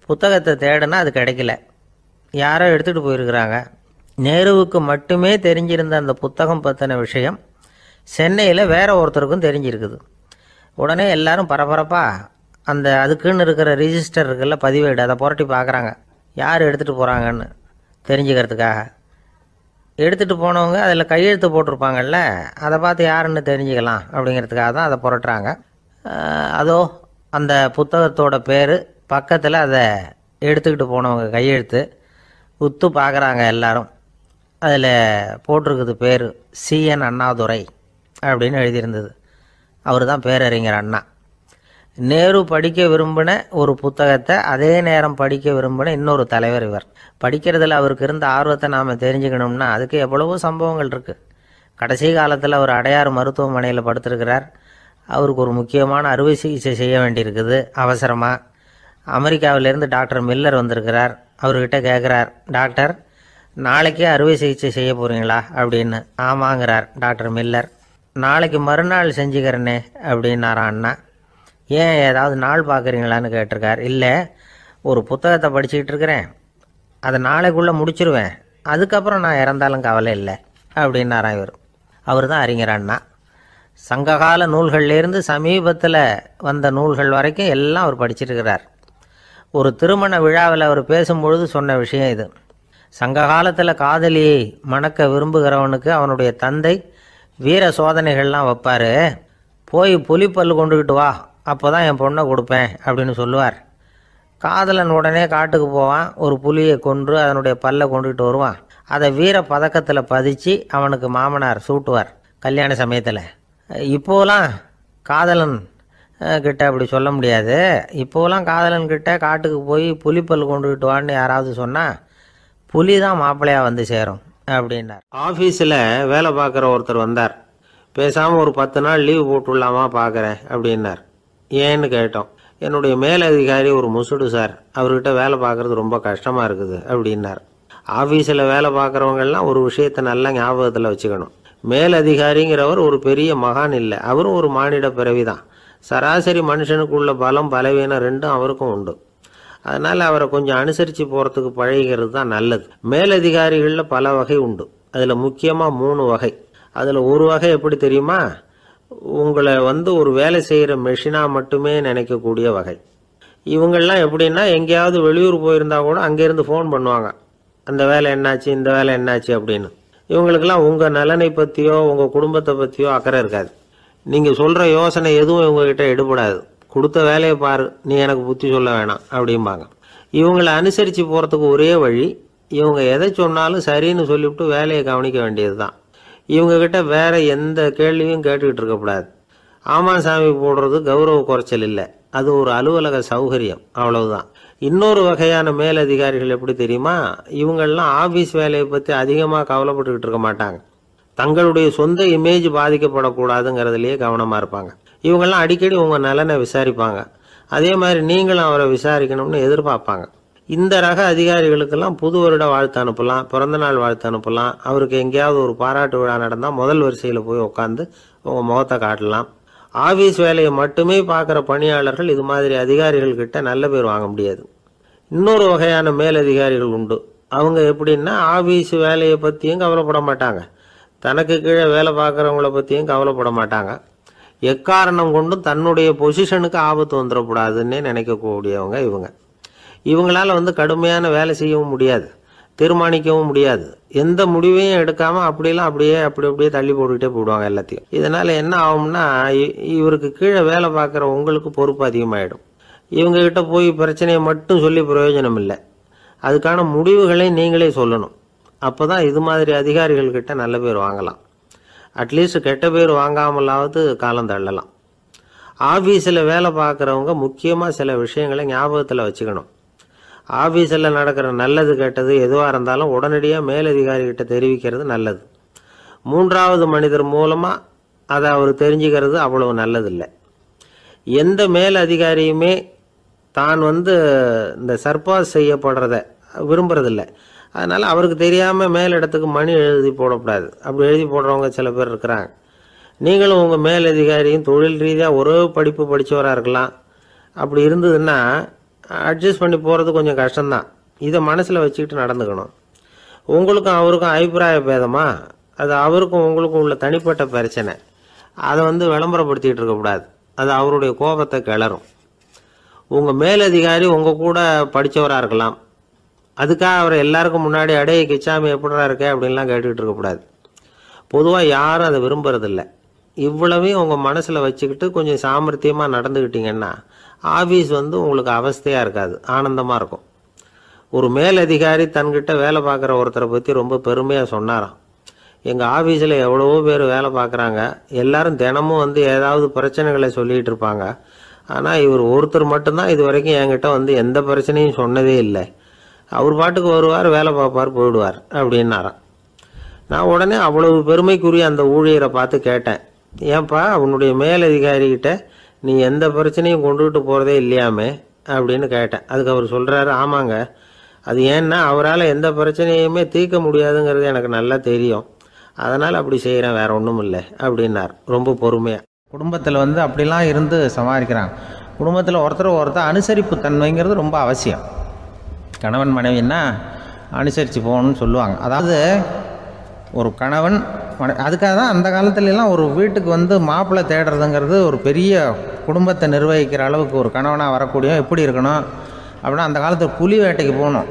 புத்தகத்தை தேடினா அது கிடைக்கல, யாரோ எடுத்துகிட்டு போயிருக்கிறாங்க. நேருவுக்கு மட்டுமே தெரிஞ்சிருந்த அந்த புத்தகம் பற்றின விஷயம் சென்னையில் வேற ஒருத்தருக்கும் தெரிஞ்சிருக்குது. உடனே எல்லாரும் பரபரப்பாக அந்த அதுக்குன்னு இருக்கிற ரிஜிஸ்டர் இருக்குல்ல, பதிவேடு, அதை புரட்டி பார்க்குறாங்க யார் எடுத்துகிட்டு போகிறாங்கன்னு தெரிஞ்சுக்கிறதுக்காக. எடுத்துகிட்டு போனவங்க அதில் கையெழுத்து போட்டிருப்பாங்கல்ல, அதை பார்த்து யாருன்னு தெரிஞ்சுக்கலாம் அப்படிங்கிறதுக்காக தான் அதை புரட்டுறாங்க. அதோ அந்த புத்தகத்தோட பேர் பக்கத்தில் அதை எடுத்துக்கிட்டு போனவங்க கையெழுத்து உத்து பார்க்குறாங்க எல்லாரும். அதில் போட்டிருக்குது பேர் CN அண்ணாதுரை அப்படின்னு எழுதியிருந்தது. அவர் தான் பேரறிஞர் அண்ணா. நேரு படிக்க விரும்பின ஒரு புத்தகத்தை அதே நேரம் படிக்க விரும்பின இன்னொரு தலைவர் இவர். படிக்கிறதுல அவருக்கு இருந்த ஆர்வத்தை நாம் தெரிஞ்சுக்கணும்னா அதுக்கு எவ்வளவோ சம்பவங்கள் இருக்குது. கடைசி காலத்தில் அவர் அடையாறு மருத்துவமனையில் படுத்திருக்கிறார். அவருக்கு ஒரு முக்கியமான அறுவை சிகிச்சை செய்ய வேண்டியிருக்குது அவசரமாக. அமெரிக்காவிலேருந்து டாக்டர் மில்லர் வந்திருக்கிறார். அவர்கிட்ட கேட்குறார், டாக்டர் நாளைக்கே அறுவை சிகிச்சை செய்ய போகிறீங்களா அப்படின்னு. ஆமாங்கிறார் டாக்டர் மில்லர். நாளைக்கு மறுநாள் செஞ்சுக்கிறேனே அப்படின்னாரான் அண்ணா. ஏன் ஏதாவது நாள் பார்க்குறீங்களான்னு கேட்டிருக்கார். இல்லை, ஒரு புத்தகத்தை படிச்சுக்கிட்டு இருக்கிறேன், அதை நாளைக்குள்ளே முடிச்சிருவேன், அதுக்கப்புறம் நான் இறந்தாலும் கவலை இல்லை அப்படின்னாரான் இவர். அவர் தான் அறிஞர் அண்ணா. சங்ககால நூல்கள்லேருந்து சமீபத்தில் வந்த நூல்கள் வரைக்கும் எல்லாம் அவர் படிச்சிருக்கிறார். ஒரு திருமண விழாவில் அவர் பேசும்பொழுது சொன்ன விஷயம் இது. சங்க காலத்தில் காதலியை மணக்க விரும்புகிறவனுக்கு அவனுடைய தந்தை வீர சோதனைகள்லாம் வைப்பார். போய் புலிப்பல் கொண்டுக்கிட்டு வா, அப்போ தான் என் பொண்ணை கொடுப்பேன் அப்படின்னு சொல்லுவார். காதலன் உடனே காட்டுக்கு போவான், ஒரு புலியை கொன்று அதனுடைய பல்லை கொண்டுக்கிட்டு வருவான். அதை வீர பதக்கத்தில் பதிச்சு அவனுக்கு மாமனார் சூட்டுவார் கல்யாண சமயத்தில். இப்போலாம் காதலன் கிட்ட அப்படி சொல்ல முடியாது. இப்போலாம் காதலன் கிட்ட காட்டுக்கு போய் புலிப்பல் கொண்டுக்கிட்டு வான்னு யாராவது சொன்னால் புலி தான் மாப்பிள்ளையாக வந்து சேரும் அப்படின்னார். ஆஃபீஸில் வேலை பார்க்குற ஒருத்தர் வந்தார். பேசாமல் ஒரு 10 நாள் லீவு போட்டுடலாமா பார்க்குறேன் அப்படின்னார். ஏன்னு கேட்டோம். என்னுடைய மேலதிகாரி ஒரு முசுடு சார், அவர்கிட்ட வேலை பார்க்குறது ரொம்ப கஷ்டமாக இருக்குது அப்படின்னார். ஆஃபீஸில் வேலை பார்க்குறவங்கெல்லாம் ஒரு விஷயத்தை நல்லா ஞாபகத்தில் வச்சுக்கணும். மேலதிகாரிங்கிறவர் ஒரு பெரிய மகான் இல்லை, அவரும் ஒரு மானிட பிறவி தான். சராசரி மனுஷனுக்கு உள்ள பலம் பலவீனம் ரெண்டும் அவருக்கும் உண்டு. அதனால் அவரை கொஞ்சம் அனுசரித்து போகிறதுக்கு பழகிறது தான் நல்லது. மேலதிகாரிகளில் பல வகை உண்டு. அதில் முக்கியமாக 3 வகை. அதில் ஒரு வகை எப்படி தெரியுமா? உங்களை ஒரு வேலை செய்கிற மெஷினாக மட்டுமே நினைக்கக்கூடிய வகை. இவங்கெல்லாம் எப்படின்னா, எங்கேயாவது வெளியூர் போயிருந்தா கூட அங்கேருந்து ஃபோன் பண்ணுவாங்க, அந்த வேலை என்னாச்சு, இந்த வேலை என்னாச்சு அப்படின்னு. இவங்களுக்கெல்லாம் உங்கள் நலனை பற்றியோ உங்கள் குடும்பத்தை பற்றியோ அக்கறை இருக்காது. நீங்கள் சொல்கிற யோசனை எதுவும் இவங்ககிட்ட எடுபடாது. கொடுத்த வேலையை பாரு, நீ எனக்கு புத்தி சொல்ல வேணாம் அப்படிம்பாங்க. இவங்களை அனுசரித்து போகிறதுக்கு ஒரே வழி, இவங்க எதை சொன்னாலும் சரின்னு சொல்லிவிட்டு வேலையை கவனிக்க வேண்டியது தான். இவங்ககிட்ட வேற எந்த கேள்வியும் கேட்டுக்கிட்டு இருக்கக்கூடாது. ஆமாம் சாமி போடுறது கௌரவ குறைச்சல் இல்லை, அது ஒரு அலுவலக சௌகரியம், அவ்வளவுதான். இன்னொரு வகையான மேலதிகாரிகள் எப்படி தெரியுமா? இவங்கெல்லாம் ஆஃபீஸ் வேலையை பற்றி அதிகமாக கவலைப்பட்டுக்கிட்டு இருக்க மாட்டாங்க. தங்களுடைய சொந்த இமேஜ் பாதிக்கப்படக்கூடாதுங்கிறதுலையே கவனமாக இருப்பாங்க. இவங்கெல்லாம் அடிக்கடி உங்கள் நலனை விசாரிப்பாங்க. அதே மாதிரி நீங்களும் அவரை விசாரிக்கணும்னு எதிர்பார்ப்பாங்க. இந்த ரக அதிகாரிகளுக்கெல்லாம் புது வருட வாழ்த்து அனுப்பலாம், பிறந்தநாள் வாழ்த்து அனுப்பலாம். அவருக்கு எங்கேயாவது ஒரு பாராட்டு விழா நடந்தால் முதல் வரிசையில் போய் உட்காந்து உங்கள் முகத்தை காட்டலாம். ஆஃபீஸ் வேலையை மட்டுமே பார்க்குற பணியாளர்கள் இது மாதிரி அதிகாரிகள்கிட்ட நல்ல பேர் வாங்க முடியாது. இன்னொரு வகையான மேலதிகாரிகள் உண்டு. அவங்க எப்படின்னா, ஆஃபீஸ் வேலையை பற்றியும் கவலைப்பட மாட்டாங்க, தனக்கு கீழே வேலை பார்க்குறவங்கள பற்றியும் கவலைப்பட மாட்டாங்க. எக்காரணம் கொண்டும் தன்னுடைய பொசிஷனுக்கு ஆபத்து வந்துடக்கூடாதுன்னே நினைக்கக்கூடியவங்க இவங்க. இவங்களால கடுமையான வேலை செய்யவும் முடியாது, தீர்மானிக்கவும் முடியாது. எந்த முடிவையும் எடுக்காமல் அப்படியே தள்ளி போட்டுக்கிட்டே போடுவாங்க எல்லாத்தையும். இதனால் என்ன ஆகும்னா, இவருக்கு கீழே வேலை பார்க்குற உங்களுக்கு பொறுப்பு அதிகமாகிடும். இவங்ககிட்ட போய் பிரச்சனையை மட்டும் சொல்லி பிரயோஜனம் இல்லை, அதுக்கான முடிவுகளை நீங்களே சொல்லணும். அப்போ தான் இது மாதிரி அதிகாரிகள்கிட்ட நல்ல பேர் வாங்கலாம். அட்லீஸ்ட் கெட்ட பேர் வாங்காமலாவது காலம் தள்ளலாம். ஆஃபீஸில் வேலை பார்க்குறவங்க முக்கியமாக சில விஷயங்களை ஞாபகத்தில் வச்சுக்கணும். ஆஃபீஸில் நடக்கிற நல்லது கெட்டது எதுவாக இருந்தாலும் உடனடியாக மேலதிகாரிகிட்ட தெரிவிக்கிறது நல்லது. 3வது மனிதர் மூலமாக அதை அவர் தெரிஞ்சுக்கிறது அவ்வளவு நல்லதில்லை. எந்த மேல் அதிகாரியுமே தான் இந்த சர்பாஸ் செய்யப்படுறத விரும்புறதில்லை. அதனால் அவருக்கு தெரியாமல் மேலிடத்துக்கு மணி எழுதி போடக்கூடாது. அப்படி எழுதி போடுறவங்க சில பேர் இருக்கிறாங்க. நீங்களும் உங்கள் மேலதிகாரியும் தொழில் ரீதியாக ஒரே படிப்பு படித்தவராக இருக்கலாம். அப்படி இருந்ததுன்னா அட்ஜஸ்ட் பண்ணி போகிறது கொஞ்சம் கஷ்டம்தான். இதை மனசில் வச்சுக்கிட்டு நடந்துக்கணும். உங்களுக்கும் அவருக்கும் அபிப்பிராய பேதமா, அது அவருக்கும் உங்களுக்கும் உள்ள தனிப்பட்ட பிரச்சனை, அதை விளம்பரப்படுத்திக்கிட்டு இருக்கக்கூடாது. அது அவருடைய கோபத்தை கிளறும். உங்கள் மேலதிகாரி உங்கள் கூட படித்தவராக இருக்கலாம், அதுக்காக அவரை எல்லாருக்கும் முன்னாடி அடைய கிச்சாமி எப்படா இருக்க அப்படின்லாம் கேட்டுக்கிட்டு இருக்கக்கூடாது. பொதுவாக யாரும் அதை விரும்புறதில்லை. இவ்வளவையும் உங்கள் மனசில் வச்சுக்கிட்டு கொஞ்சம் சாமர்த்தியமாக நடந்துக்கிட்டிங்கன்னா ஆஃபீஸ் உங்களுக்கு அவஸ்தையாக இருக்காது, ஆனந்தமாக இருக்கும். ஒரு மேலதிகாரி தன்கிட்ட வேலை பார்க்குற ஒருத்தரை பற்றி ரொம்ப பெருமையாக சொன்னாராம். எங்கள் ஆஃபீஸில் எவ்வளவோ பேர் வேலை பார்க்குறாங்க, எல்லாரும் தினமும் ஏதாவது பிரச்சனைகளை சொல்லிகிட்டு இருப்பாங்க. ஆனால் இவர் ஒருத்தர் மட்டும்தான் இது வரைக்கும் என்கிட்ட எந்த பிரச்சனையும் சொன்னதே இல்லை. அவர் பாட்டுக்கு வருவார், வேலை பார்ப்பார், போயிடுவார் அப்படின்னாராம். நான் உடனே அவ்வளவு பெருமைக்குரிய அந்த ஊழியரை பார்த்து கேட்டேன், ஏன்பா உன்னுடைய மேலதிகாரிகிட்ட நீ எந்த பிரச்சனையும் கொண்டுகிட்டு போகிறதே இல்லையாமே அப்படின்னு கேட்டேன். அதுக்கு அவர் சொல்கிறாரு, ஆமாங்க, அது ஏன்னா அவரால் எந்த பிரச்சனையுமே தீர்க்க முடியாதுங்கிறது எனக்கு நல்லா தெரியும், அதனால் அப்படி செய்கிறேன், வேற ஒன்றும் இல்லை அப்படின்னார் ரொம்ப பொறுமையாக. குடும்பத்தில் அப்படிலாம் இருந்து சமாளிக்கிறாங்க. குடும்பத்தில் ஒருத்தர் அனுசரிப்பு தன்மைங்கிறது ரொம்ப அவசியம். கணவன் மனைவின்னா அனுசரித்து போகணும்னு சொல்லுவாங்க. அதாவது ஒரு கணவன் அதுக்காக தான் அந்த காலத்துலலாம் ஒரு வீட்டுக்கு மாப்பிள்ளை தேடுறதுங்கிறது ஒரு பெரிய குடும்பத்தை நிர்வகிக்கிற அளவுக்கு ஒரு கணவனாக வரக்கூடிய எப்படி இருக்கணும் அப்படின்னா, அந்த காலத்தில் புலி வேட்டைக்கு போகணும்.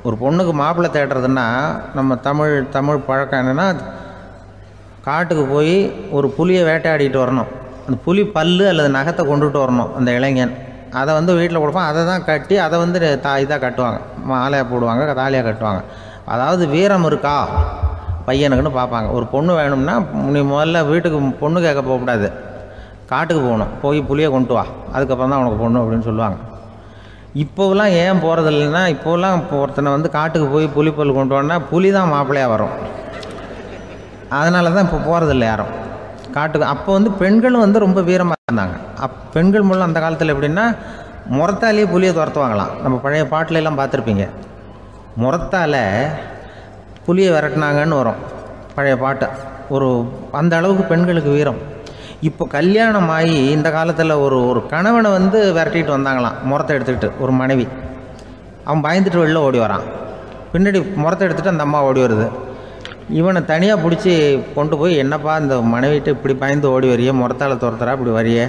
ஒரு பொண்ணுக்கு மாப்பிள்ளை தேடுறதுன்னா நம்ம தமிழ் பழக்கம் என்னென்னா, காட்டுக்கு போய் ஒரு புலியை வேட்டையாடிட்டு வரணும். அந்த புலி பல்லு அல்லது நகத்தை கொண்டுட்டு வரணும் அந்த இளைஞன். அதை வீட்டில் கொடுப்பான். அதை தான் கட்டி அதை இதாக கட்டுவாங்க, மாலையாக போடுவாங்க, தாலியாக கட்டுவாங்க. அதாவது வீரம் இருக்கா பையனுக்குன்னு பார்ப்பாங்க. ஒரு பொண்ணு வேணும்னா நீ முதல்ல வீட்டுக்கு பொண்ணு கேட்க போகக்கூடாது, காட்டுக்கு போகணும், போய் புலியை கொண்டு வா, அதுக்கப்புறம் தான் உனக்கு பொண்ணு அப்படின்னு சொல்லுவாங்க. இப்போலாம் ஏன் போகிறது இல்லைன்னா, இப்போலாம் ஒருத்தனை காட்டுக்கு போய் புலிப்பல் கொண்டு வான்னா புலி தான் மாப்பிள்ளையாக வரும். அதனால தான் இப்போ போகிறதில்ல யாரும் காட்டுக்கு. அப்போ பெண்களும் ரொம்ப வீரமாக இருந்தாங்க. பெண்கள் மூலம் அந்த காலத்தில் எப்படின்னா, முறத்தாலேயே புலியை துரத்துவாங்களாம். நம்ம பழைய பாட்டிலெல்லாம் பார்த்துருப்பீங்க, முறத்தால் புலியை விரட்டினாங்கன்னு வரும் பழைய பாட்டு. அந்த அளவுக்கு பெண்களுக்கு வீரம். இப்போ கல்யாணம் ஆகி இந்த காலத்தில் ஒரு கணவனை விரட்டிட்டு வந்தாங்களாம் முறத்தை எடுத்துக்கிட்டு. ஒரு மனைவி அவன் பயந்துட்டு வெளில ஓடி வரான், பின்னாடி முறத்தை எடுத்துகிட்டு அந்த அம்மா ஓடி வருது. இவனை தனியாக பிடிச்சி கொண்டு போய், என்னப்பா இந்த மனைவிட்டு இப்படி பயந்து ஓடி வரைய, முறத்தால் துரத்துறா இப்படி வரைய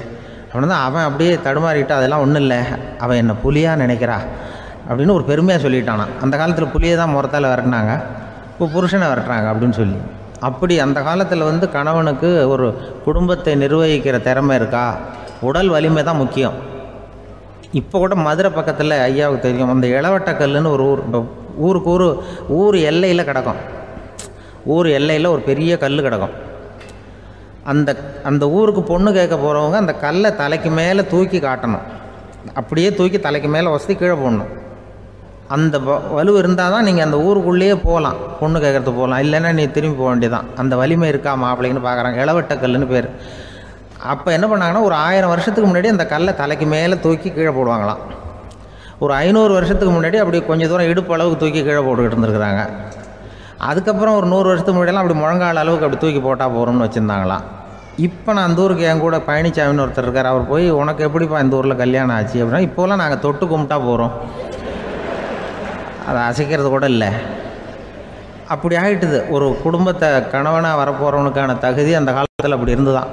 அப்படின்னா, அவன் அப்படியே தடுமாறிக்கிட்டு, அதெல்லாம் ஒன்றும் இல்லை, அவன் என்ன புலியாக நினைக்கிறா அப்படின்னு ஒரு பெருமையாக சொல்லிட்டானான். அந்த காலத்தில் புலியை தான் முறத்தால் விரட்டினாங்க, இப்போ புருஷனை விரட்டுறாங்க அப்படின்னு சொல்லி. அப்படி அந்த காலத்தில் கணவனுக்கு ஒரு குடும்பத்தை நிர்வகிக்கிற திறமை இருக்கா, உடல் வலிமை தான் முக்கியம். இப்போ கூட மதுரை பக்கத்தில் ஐயாவுக்கு தெரியும், அந்த இளவட்டக்கல்லுன்னு ஒரு ஊருக்கு ஊர் எல்லையில் கிடக்கும். ஊர் எல்லையில் ஒரு பெரிய கல் கிடக்கும். அந்த ஊருக்கு பொண்ணு கேட்க போகிறவங்க அந்த கல்லை தலைக்கு மேலே தூக்கி காட்டணும், அப்படியே தூக்கி தலைக்கு மேலே வசதி கீழே போடணும். அந்த வலு இருந்தால் தான் நீங்கள் அந்த ஊருக்குள்ளேயே போகலாம், பொண்ணு கேட்குறதுக்கு போகலாம், இல்லைன்னா நீ திரும்பி போக வேண்டியதான். அந்த வலிமை இருக்கா மாப்பிள்ளைன்னு பார்க்குறாங்க. இளவட்டக்கல்லுன்னு பேர். அப்போ என்ன பண்ணாங்கன்னா, ஒரு 1000 வருஷத்துக்கு முன்னாடி அந்த கல்லை தலைக்கு மேலே தூக்கி கீழே போடுவாங்களாம். ஒரு 500 வருஷத்துக்கு முன்னாடி அப்படி கொஞ்சம் தூரம் இடுப்பு அளவுக்கு தூக்கி கீழே போட்டுக்கிட்டு இருந்துருக்குறாங்க. அதுக்கப்புறம் ஒரு 100 வருஷத்துக்கு முன்னாடியெல்லாம் அப்படி முழங்கால் அளவுக்கு அப்படி தூக்கி போட்டால் போகிறோம்னு வச்சுருந்தாங்களாம். இப்போ நான் அந்த ஊருக்கு என் கூட பழனிசாமின்னு ஒருத்தர் இருக்கார். அவர் போய், உனக்கு எப்படிப்பா இந்த ஊரில் கல்யாணம் ஆச்சு அப்படின்னா, இப்போலாம் நாங்கள் தொட்டு கும்பிட்டா போகிறோம், அதை அசைக்கிறது கூட இல்லை. அப்படி ஆகிட்டுது. ஒரு குடும்பத்தை கணவனாக வரப்போகிறவனுக்கான தகுதி அந்த காலத்தில் அப்படி இருந்துதான்.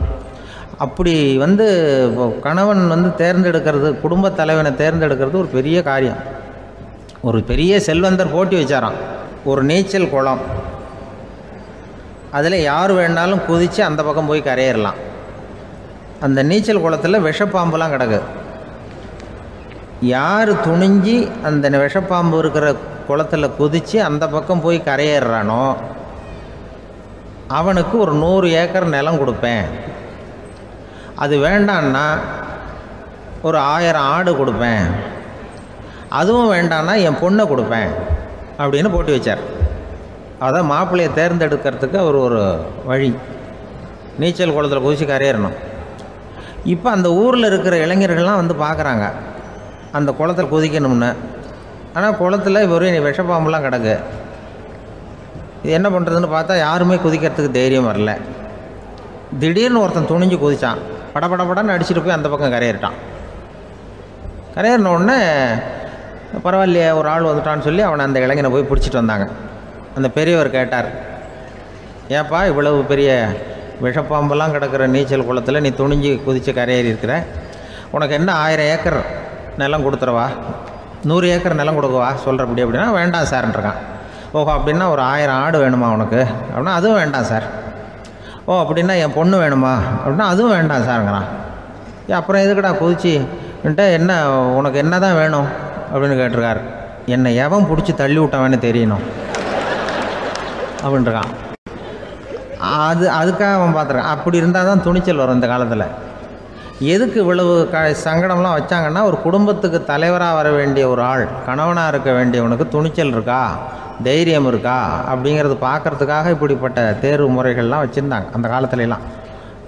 அப்படி கணவன் தேர்ந்தெடுக்கிறது, குடும்பத் தலைவனை தேர்ந்தெடுக்கிறது ஒரு பெரிய காரியம். ஒரு பெரிய செல்வந்தர் போட்டி வச்சாராம். ஒரு நீச்சல் குளம், அதில் யார் வேணாலும் குதித்து அந்த பக்கம் போய் கரையேறலாம். அந்த நீச்சல் குளத்தில் விஷப்பாம்புலாம் கிடக்கு. யார் துணிஞ்சி அந்த விஷப்பாம்பு இருக்கிற குளத்தில் குதித்து அந்த பக்கம் போய் கரையேறானோ அவனுக்கு ஒரு 100 ஏக்கர் நிலம் கொடுப்பேன், அது வேண்டான்னா ஒரு 1000 ஆடு கொடுப்பேன், அதுவும் வேண்டான்னா என் பொண்ணை கொடுப்பேன் அப்படின்னு போட்டி வச்சார். அதான் மாப்பிள்ளையை தேர்ந்தெடுக்கிறதுக்கு அவர் ஒரு வழி, நீச்சல் குளத்தில் குதித்து கரையேறணும். இப்போ அந்த ஊரில் இருக்கிற இளைஞர்கள்லாம் பார்க்குறாங்க அந்த குளத்தில் குதிக்கணும்னு. ஆனால் குளத்தில் வெறும் விஷப்பாம்பெலாம் கிடக்கு. இது என்ன பண்ணுறதுன்னு பார்த்தா யாருமே குதிக்கிறதுக்கு தைரியம் வரல. திடீர்னு ஒருத்தன் துணிஞ்சு குதித்தான், படபடன்னு அடிச்சுட்டு போய் அந்த பக்கம் கரையேறிட்டான். கரையேறின உடனே பரவாயில்லையே ஒரு ஆள் வந்துட்டான்னு சொல்லி அவனை அந்த இளைஞனை போய் பிடிச்சிட்டு வந்தாங்க. அந்த பெரியவர் கேட்டார், ஏப்பா இவ்வளவு பெரிய விஷப்பாம்பெல்லாம் கிடக்கிற நீச்சல் குளத்தில் நீ துணிஞ்சு குதித்து கரையேறி இருக்கிற, உனக்கு என்ன 1000 ஏக்கர் நிலம் கொடுத்துறவா, 100 ஏக்கர் நிலம் கொடுக்கவா சொல்கிறப்படி அப்படின்னா, வேண்டாம் சார்ன்றிருக்கான். ஓஹோ அப்படின்னா ஒரு 1000 ஆடு வேணுமா உனக்கு அப்படின்னா, அதுவும் வேண்டாம் சார். ஓ அப்படின்னா என் பொண்ணு வேணுமா அப்படின்னா அதுவும் வேண்டாம் சாருங்கிறான். அப்புறம் எதுக்குடா குதிச்சுன்ட்டு என்ன உனக்கு என்ன தான் வேணும் அப்படின்னு கேட்டிருக்காரு. என்னை எவன் பிடிச்சி தள்ளி விட்டவன்னு தெரியணும் அப்படின்ட்டுருக்கான். அதுக்காக அவன் பார்த்துருக்கான். அப்படி இருந்தால் தான் துணிச்சல் வரும் இந்த காலத்தில். எதுக்கு இவ்வளவு சங்கடம்லாம் வச்சாங்கன்னா, ஒரு குடும்பத்துக்கு தலைவராக வர வேண்டிய ஒரு ஆள், கணவனாக இருக்க வேண்டியவனுக்கு துணிச்சல் இருக்கா, தைரியம் இருக்கா அப்படிங்கிறது பார்க்குறதுக்காக இப்படிப்பட்ட தேர்வு முறைகள்லாம் வச்சுருந்தாங்க அந்த காலத்துலலாம்.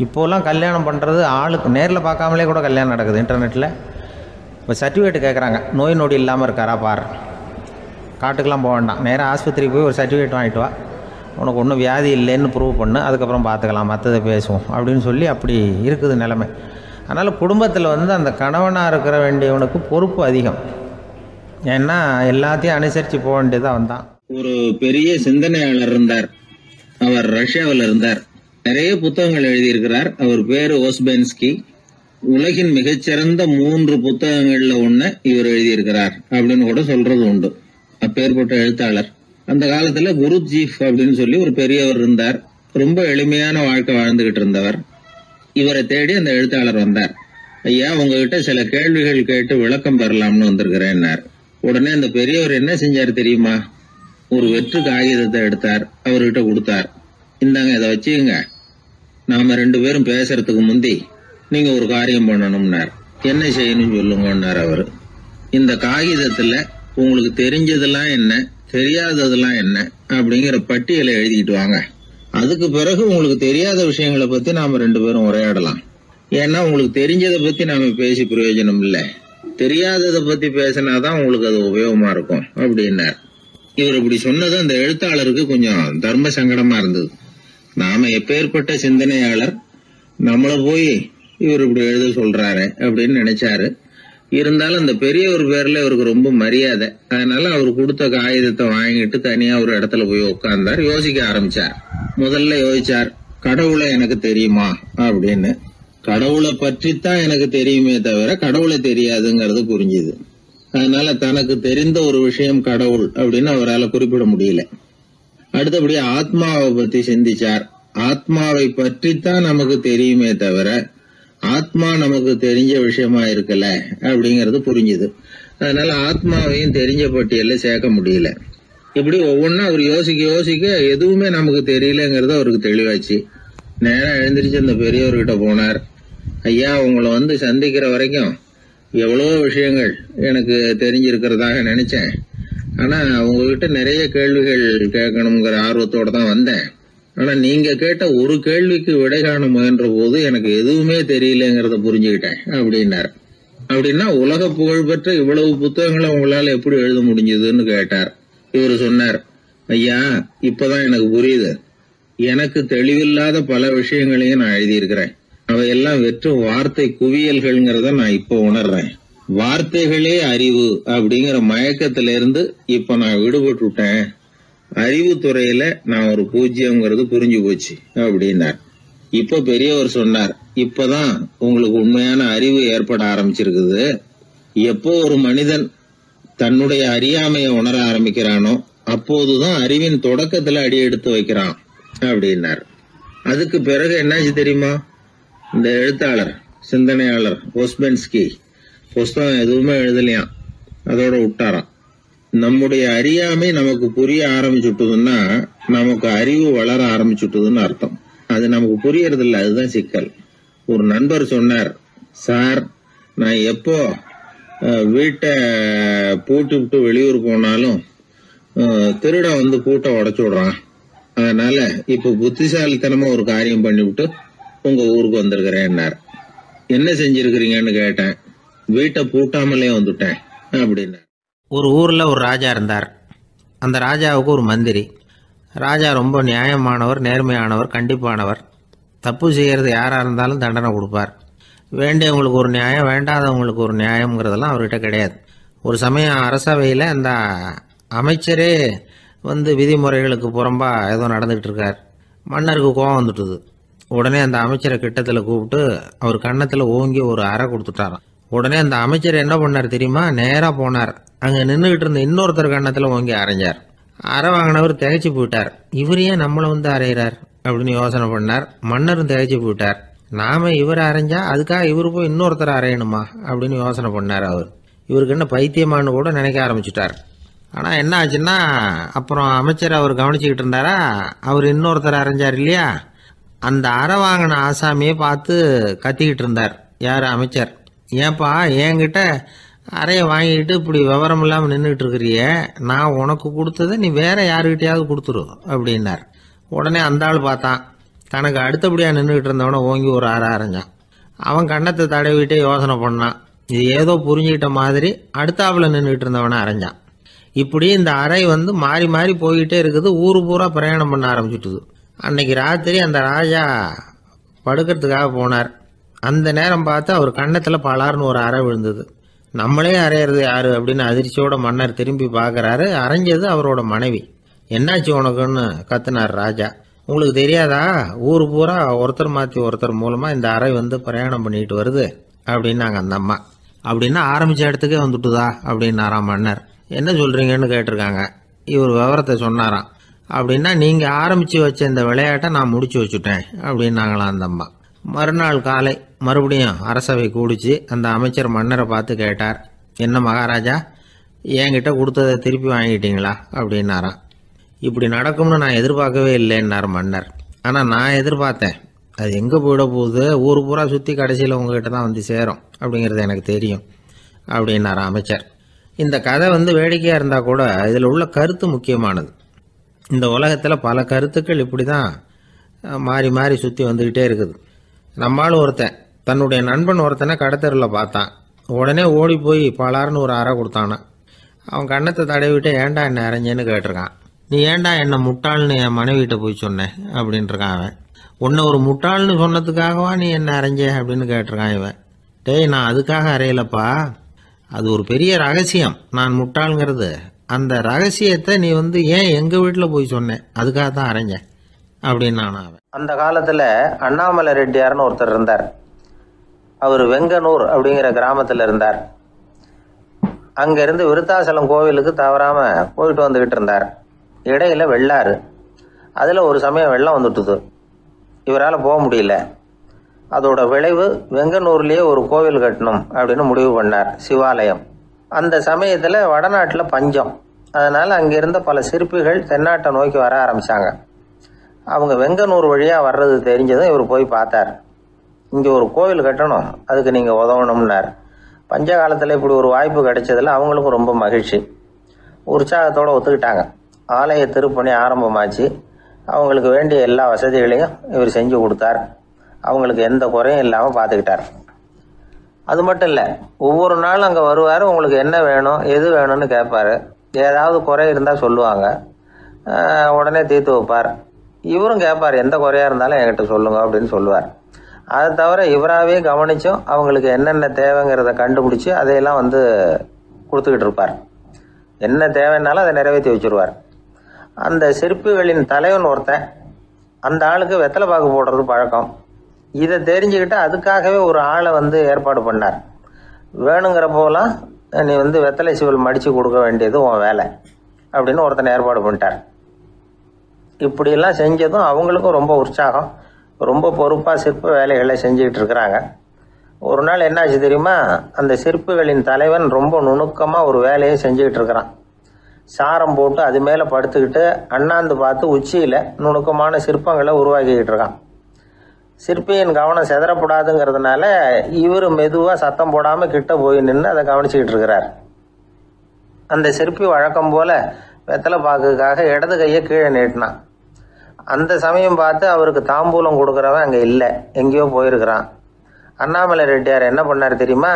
இப்போலாம் கல்யாணம் பண்ணுறது ஆளுக்கு நேரில் பார்க்காமலே கூட கல்யாணம் நடக்குது இன்டர்நெட்டில். இப்போ சர்டிஃபிகேட் கேட்குறாங்க, நோய் நொடி இல்லாமல் இருக்காரா பார். காட்டுக்கெலாம் போக வேண்டாம், நேராக ஆஸ்பத்திரிக்கு போய் ஒரு சர்டிஃபிகேட் வாங்கிட்டு வா, உனக்கு ஒன்றும் வியாதி இல்லைன்னு ப்ரூவ் பண்ணு, அதுக்கப்புறம் பார்த்துக்கலாம், மற்றதை பேசுவோம் அப்படின்னு சொல்லி அப்படி இருக்குது நிலைமை. அதனால் குடும்பத்தில் அந்த கணவனாக இருக்கிற வேண்டியவனுக்கு பொறுப்பு அதிகம். ஏன்னா எல்லாத்தையும் அனுசரித்து போக வேண்டியதாக வந்தான். ஒரு பெரிய சிந்தனையாளர் இருந்தார். அவர் ரஷ்யாவில் இருந்தார். நிறைய புத்தகங்கள் எழுதியிருக்கிறார். அவர் பேரு ஓஸ்பென்ஸ்கி. உலகின் மிகச்சிறந்த 3 புத்தகங்கள்ல ஒண்ணு இவர் எழுதியிருக்கிறார் அப்படின்னு கூட சொல்றது உண்டு. அப்பேற்பட்ட எழுத்தாளர். அந்த காலத்துல குருஜீஃப் அப்படின்னு சொல்லி ஒரு பெரியவர் இருந்தார். ரொம்ப எளிமையான வாழ்க்கை வாழ்ந்துகிட்டு இருந்தவர். இவரை தேடி அந்த எழுத்தாளர் வந்தார். ஐயா, உங்ககிட்ட சில கேள்விகள் கேட்டு விளக்கம் பெறலாம்னு வந்திருக்கிறேன்னார். உடனே அந்த பெரியவர் என்ன செஞ்சார் தெரியுமா? ஒரு வெற்று காகிதத்தை எடுத்தார், அவர்கிட்ட கொடுத்தார். இந்தாங்க, இதை வச்சுக்கங்க, நாம 2 பேரும் பேசுறதுக்கு முந்தி நீங்க ஒரு காரியம் பண்ணணும்னார். என்ன செய்யணும்னு சொல்லுங்கன்னார் அவரு. இந்த காகிதத்துல உங்களுக்கு தெரிஞ்சதெல்லாம் என்ன, தெரியாததெல்லாம் என்ன அப்படிங்கிற பட்டியலை எழுதிட்டு வாங்க. அதுக்கு பிறகு உங்களுக்கு தெரியாத விஷயங்களை பத்தி நாம 2 பேரும் உரையாடலாம். ஏன்னா உங்களுக்கு தெரிஞ்சதை பத்தி நாம பேசி பிரயோஜனம் இல்லை, தெரியாததை பத்தி பேசினாதான் உங்களுக்கு அது உபயோகமா இருக்கும் அப்படின்னார். இவர் இப்படி சொன்னது அந்த எழுத்தாளருக்கு கொஞ்சம் தர்ம சங்கடமா இருந்தது. நாம எப்பேற்பட்ட சிந்தனையாளர், நம்மள போய் இவர் இப்படி எழுத சொல்றாரு அப்படின்னு நினைச்சாரு. இருந்தாலும் அந்த பெரியவர் பேர்ல இவருக்கு ரொம்ப மரியாதை. அதனால அவர் கொடுத்த காகிதத்தை வாங்கிட்டு தனியா ஒரு இடத்துல போய் உட்கார்ந்தார். யோசிக்க ஆரம்பிச்சார். முதல்ல யோசிச்சார், கடவுளை எனக்கு தெரியுமா அப்படின்னு. கடவுளை பற்றித்தான் எனக்கு தெரியுமே தவிர கடவுளை தெரியாதுங்கிறது புரிஞ்சுது. அதனால தனக்கு தெரிந்த ஒரு விஷயம் கடவுள் அப்படின்னு அவரால் குறிப்பிட முடியல. அடுத்தபடி ஆத்மாவை பத்தி சிந்திச்சார். ஆத்மாவை பற்றித்தான் நமக்கு தெரியுமே தவிர ஆத்மா நமக்கு தெரிஞ்ச விஷயமா இருக்கல அப்படிங்கறது புரிஞ்சுது. அதனால ஆத்மாவையும் தெரிஞ்ச பட்டியல்ல சேர்க்க முடியல. இப்படி ஒவ்வொன்னா அவர் யோசிக்க யோசிக்க எதுவுமே நமக்கு தெரியலங்கிறது அவருக்கு தெளிவாச்சு. நேரம் எழுந்திரிச்சு அந்த பெரியவர்கிட்ட போனார். ஐயா, உங்களை சந்திக்கிற வரைக்கும் எவ்வளவோ விஷயங்கள் எனக்கு தெரிஞ்சிருக்கிறதாக நினைச்சேன். ஆனா உங்ககிட்ட நிறைய கேள்விகள் கேட்கணுங்கிற ஆர்வத்தோட தான் வந்தேன். ஆனா நீங்க கேட்ட ஒரு கேள்விக்கு விடை காண முயன்ற போது எனக்கு எதுவுமே தெரியலங்கிறத புரிஞ்சுக்கிட்டேன் அப்படின்னார். அப்படின்னா உலக புகழ்பெற்ற இவ்வளவு புத்தகங்களை உங்களால எப்படி எழுத முடிஞ்சதுன்னு கேட்டார். இவரு சொன்னார், ஐயா, இப்பதான் எனக்கு புரியுது. எனக்கு தெளிவில்லாத பல விஷயங்களையும் நான் எழுதியிருக்கிறேன். அவையெல்லாம் வெறும் வார்த்தை குவியல்கள்ங்கிறத நான் இப்ப உணர்றேன். வார்த்தைகளே அறிவு அப்படிங்கிற மயக்கத்தில இருந்து இப்ப நான் விடுபட்டு விட்டேன். அறிவுத்துறையில நான் ஒரு பூஜ்யம்ங்கிறது புரிஞ்சு போச்சு அப்படின்னார். இப்ப பெரியவர் சொன்னார், இப்பதான் உங்களுக்கு உண்மையான அறிவு ஏற்பட ஆரம்பிச்சிருக்குது. எப்போ ஒரு மனிதன் தன்னுடைய அறியாமையை உணர ஆரம்பிக்கிறானோ அப்போதுதான் அறிவின் தொடக்கத்துல அடி எடுத்து வைக்கிறான் அப்படின்னார். அதுக்கு பிறகு என்னாச்சு தெரியுமா? இந்த எழுத்தாளர், சிந்தனையாளர் ஓஸ்பென்ஸ்கி புஸ்தகம் எதுவுமே எழுதலையாம், அதோட விட்டாராம். நம்முடைய அறியாமை நமக்கு புரிய ஆரம்பிச்சுட்டுதுன்னா நமக்கு அறிவு வளர ஆரம்பிச்சுட்டுதுன்னு அர்த்தம். அது நமக்கு புரியறது இல்லை, அதுதான் சிக்கல். ஒரு நண்பர் சொன்னார், சார், நான் எப்போ வீட்டை பூட்டி விட்டு வெளியூர் போனாலும் திருடன் பூட்டை உடைச்சு விடுறான். அதனால இப்ப புத்திசாலித்தனமா ஒரு காரியம் பண்ணிவிட்டு உங்க ஊருக்கு வந்திருக்கிறேன்னார். என்ன செஞ்சிருக்கிறீங்கன்னு கேட்டேன். வீட்டை பூட்டாமலே வந்துட்டேன் அப்படின்னார். ஒரு ஊரில் ஒரு ராஜா இருந்தார். அந்த ராஜாவுக்கு ஒரு மந்திரி. ராஜா ரொம்ப நியாயமானவர், நேர்மையானவர், கண்டிப்பானவர். தப்பு செய்கிறது யாராக இருந்தாலும் தண்டனை கொடுப்பார். வேண்டியவங்களுக்கு ஒரு நியாயம், வேண்டாதவங்களுக்கு ஒரு நியாயங்கிறதெல்லாம் அவர்கிட்ட கிடையாது. ஒரு சமயம் அரசவையில் அந்த அமைச்சரே விதிமுறைகளுக்கு புறம்பா ஏதோ நடந்துகிட்டு இருக்கார். மன்னருக்கு கோபம் வந்துட்டுது. உடனே அந்த அமைச்சரை கிட்டத்தில் கூப்பிட்டு அவர் கன்னத்தில் ஓங்கி ஒரு அறை கொடுத்துட்டாராம். உடனே அந்த அமைச்சர் என்ன பண்ணார் தெரியுமா? நேராக போனார். அங்கே நின்றுகிட்டு இருந்த இன்னொருத்தர் கன்னத்தில் ஓங்கி அரைஞ்சார். அரை வாங்கினவர் திகைச்சு போயிட்டார். இவர் ஏன் நம்மளை அரைகிறார் அப்படின்னு யோசனை பண்ணார். மன்னரும் திகைச்சு போயிட்டார். நாம இவரை அரைஞ்சா அதுக்காக இவரு போய் இன்னொருத்தரை அரையணுமா அப்படின்னு யோசனை பண்ணார். இவருக்கு என்ன பைத்தியமானு கூட நினைக்க ஆரம்பிச்சுட்டார். ஆனால் என்ன ஆச்சுன்னா, அப்புறம் அமைச்சர் அவர் கவனிச்சுக்கிட்டு இருந்தாரா, அவர் இன்னொருத்தர் அரைஞ்சார் இல்லையா, அந்த அரை வாங்கின ஆசாமியை பார்த்து கத்திக்கிட்டு இருந்தார். யார்? அமைச்சர். ஏன்பா என்கிட்ட அறையை வாங்கிக்கிட்டு இப்படி விவரம் இல்லாமல் நின்றுட்டு இருக்கிறிய, நான் உனக்கு கொடுத்ததை நீ வேற யாருக்கிட்டையாவது கொடுத்துரு அப்படின்னார். உடனே அந்த ஆள் பார்த்தான், தனக்கு அடுத்தபடியாக நின்றுக்கிட்டு இருந்தவனை ஓங்கி ஒரு அரை அரைஞ்சான். அவன் கண்ணத்தை தடவிட்டே யோசனை பண்ணான். இது ஏதோ புரிஞ்சுக்கிட்ட மாதிரி அடுத்தாப்புல நின்றுக்கிட்டு இருந்தவனை அரைஞ்சான். இப்படி இந்த அறை மாறி மாறி போய்கிட்டே இருக்குது. ஊரு பூரா பிரயாணம் பண்ண ஆரம்பிச்சுட்டுது. அன்னைக்கு ராத்திரி அந்த ராஜா படுக்கிறதுக்காக போனார். அந்த நேரம் பார்த்து அவர் கன்னத்தில் பலார்னு ஒரு அறை விழுந்தது. நம்மளே அரையிறது யாரு அப்படின்னு அதிர்ச்சியோட மன்னர் திரும்பி பார்க்கறாரு. அரைஞ்சது அவரோட மனைவி. என்னாச்சு உனக்குன்னு கத்துனார் ராஜா. உங்களுக்கு தெரியாதா, ஊர் பூரா ஒருத்தர் மாற்றி ஒருத்தர் மூலமா இந்த அறை பிரயாணம் பண்ணிட்டு வருது அப்படின்னாங்க அந்த அம்மா. அப்படின்னா ஆரம்பிச்ச இடத்துக்கே வந்துட்டுதா அப்படின்னாராம் மன்னர். என்ன சொல்றீங்கன்னு கேட்டிருக்காங்க. இவர் விவரத்தை சொன்னாராம். அப்படின்னா நீங்க ஆரம்பிச்சு வச்ச இந்த விளையாட்டை நான் முடிச்சு வச்சுட்டேன் அப்படின்னாங்களாம் அந்த அம்மா. மறுநாள் காலை மறுபடியும் அரசவை கூடிச்சு அந்த அமைச்சர் மன்னரை பார்த்து கேட்டார். என்ன மகாராஜா, என்கிட்ட கொடுத்ததை திருப்பி வாங்கிட்டீங்களா அப்படின்னாராம். இப்படி நடக்கும்னு நான் எதிர்பார்க்கவே இல்லைன்னார் மன்னர். ஆனால் நான் எதிர்பார்த்தேன். அது எங்கே போயிட போகுது, ஊர் பூரா சுற்றி கடைசியில் உங்ககிட்ட தான் சேரும் அப்படிங்கிறது எனக்கு தெரியும் அப்படின்னார் அமைச்சர். இந்த கதை வேடிக்கையாக இருந்தால் கூட இதில் உள்ள கருத்து முக்கியமானது. இந்த உலகத்தில் பல கருத்துக்கள் இப்படி தான் மாறி மாறி சுற்றி வந்துக்கிட்டே இருக்குது. நம்மால் ஒருத்தன் தன்னுடைய நண்பன் ஒருத்தனை கடத்தெருவில் பார்த்தான். உடனே ஓடி போய் பலார்னு ஒரு அறை கொடுத்தானா. அவன் கண்ணத்தை தடவிட்டு ஏன்டா என்ன அரைஞ்சேன்னு கேட்டிருக்கான். நீ ஏன்டா என்ன முட்டாள்னு என் மனைவிட்ட போய் சொன்னேன் அப்படின்ட்டுருக்கான் அவன். உன்னை ஒரு முட்டாள்னு சொன்னதுக்காகவா நீ என்ன அரைஞ்ச அப்படின்னு கேட்டிருக்கான் இவன். டேய், நான் அதுக்காக அறையலப்பா, அது ஒரு பெரிய ரகசியம். நான் முட்டாளுங்கிறது அந்த ரகசியத்தை நீ ஏன் எங்கள் வீட்டில் போய் சொன்னேன், அதுக்காக தான் அரைஞ்சேன் அப்படின்னு அவன். அந்த காலத்தில் அண்ணாமலை ரெட்டியார்னு ஒருத்தர் இருந்தார். அவர் வெங்கனூர் அப்படிங்கிற கிராமத்தில் இருந்தார். அங்கேருந்து விருத்தாசலம் கோவிலுக்கு தவறாமல் போயிட்டு வந்துக்கிட்டு இருந்தார். இடையில வெள்ளாறு, அதில் ஒரு சமயம் வெள்ளம் வந்துட்டுது. இவரால் போக முடியல. அதோட விளைவு வெங்கனூர்லேயே ஒரு கோவில் கட்டணும் அப்படின்னு முடிவு பண்ணார், சிவாலயம். அந்த சமயத்தில் வடநாட்டில் பஞ்சம். அதனால் அங்கிருந்த பல சிற்பிகள் தென்னாட்டை நோக்கி வர ஆரம்பித்தாங்க. அவங்க வெங்கனூர் வழியாக வர்றது தெரிஞ்சதும் இவர் போய் பார்த்தார். இங்கே ஒரு கோவில் கட்டணும், அதுக்கு நீங்கள் உதவணும்னார். பஞ்ச காலத்தில் இப்படி ஒரு வாய்ப்பு கிடைச்சதில் அவங்களுக்கும் ரொம்ப மகிழ்ச்சி. உற்சாகத்தோடு ஒத்துக்கிட்டாங்க. ஆலய திருப்பணி ஆரம்பமாச்சு. அவங்களுக்கு வேண்டிய எல்லா வசதிகளையும் இவர் செஞ்சு கொடுத்தார். அவங்களுக்கு எந்த குறையும் இல்லாமல் பார்த்துக்கிட்டார். அது மட்டும் இல்லை, ஒவ்வொரு நாளும் அங்கே வருவார். உங்களுக்கு என்ன வேணும், எது வேணும்னு கேட்பார். ஏதாவது குறை இருந்தால் சொல்லுவாங்க, உடனே தீர்த்து வைப்பார். இவரும் கேட்பார், எந்த குறையாக இருந்தாலும் என்கிட்ட சொல்லுங்க அப்படின்னு சொல்லுவார். அதை தவிர இவராகவே கவனிச்சும் அவங்களுக்கு என்னென்ன தேவைங்கிறத கண்டுபிடிச்சி அதையெல்லாம் கொடுத்துக்கிட்டு இருப்பார். என்ன தேவைன்னாலும் அதை நிறைவேற்றி வச்சுருவார். அந்த சிற்பிகளின் தலைவன் ஒருத்தன், அந்த ஆளுக்கு வெத்தலை பாக்கு போடுறது பழக்கம். இதை தெரிஞ்சுக்கிட்டு அதுக்காகவே ஒரு ஆளை ஏற்பாடு பண்ணார். வேணுங்கிறப்போலாம் நீ வெத்தலை சிவல் மடித்து கொடுக்க வேண்டியது உன் வேலை அப்படின்னு ஒருத்தனை ஏற்பாடு பண்ணிட்டார். இப்படியெல்லாம் செஞ்சதும் அவங்களுக்கும் ரொம்ப உற்சாகம். ரொம்ப பொறுப்பாக சிற்ப வேலைகளை செஞ்சுக்கிட்டு இருக்கிறாங்க. ஒரு நாள் என்னாச்சு தெரியுமா, அந்த சிற்பிகளின் தலைவன் ரொம்ப நுணுக்கமாக ஒரு வேலையை செஞ்சுக்கிட்டு இருக்கிறான். சாரம் போட்டு அது மேலே படுத்துக்கிட்டு அண்ணாந்து பார்த்து உச்சியில் நுணுக்கமான சிற்பங்களை உருவாக்கிக்கிட்டு இருக்கான். சிற்பியின் கவனம் செதறப்படாதுங்கிறதுனால இவர் மெதுவாக சத்தம் போடாமல் கிட்ட போய் நின்று அதை கவனிச்சுக்கிட்டு இருக்கிறார். அந்த சிற்பி வழக்கம் போல் வெத்தலை பாக்குக்காக இடது கையை கீழே நீட்டினான். அந்த சமயம் பார்த்து அவருக்கு தாம்பூலம் கொடுக்குறவன் அங்கே இல்லை, எங்கேயோ போயிருக்கிறான். அண்ணாமலை ரெட்டியார் என்ன பண்ணார் தெரியுமா,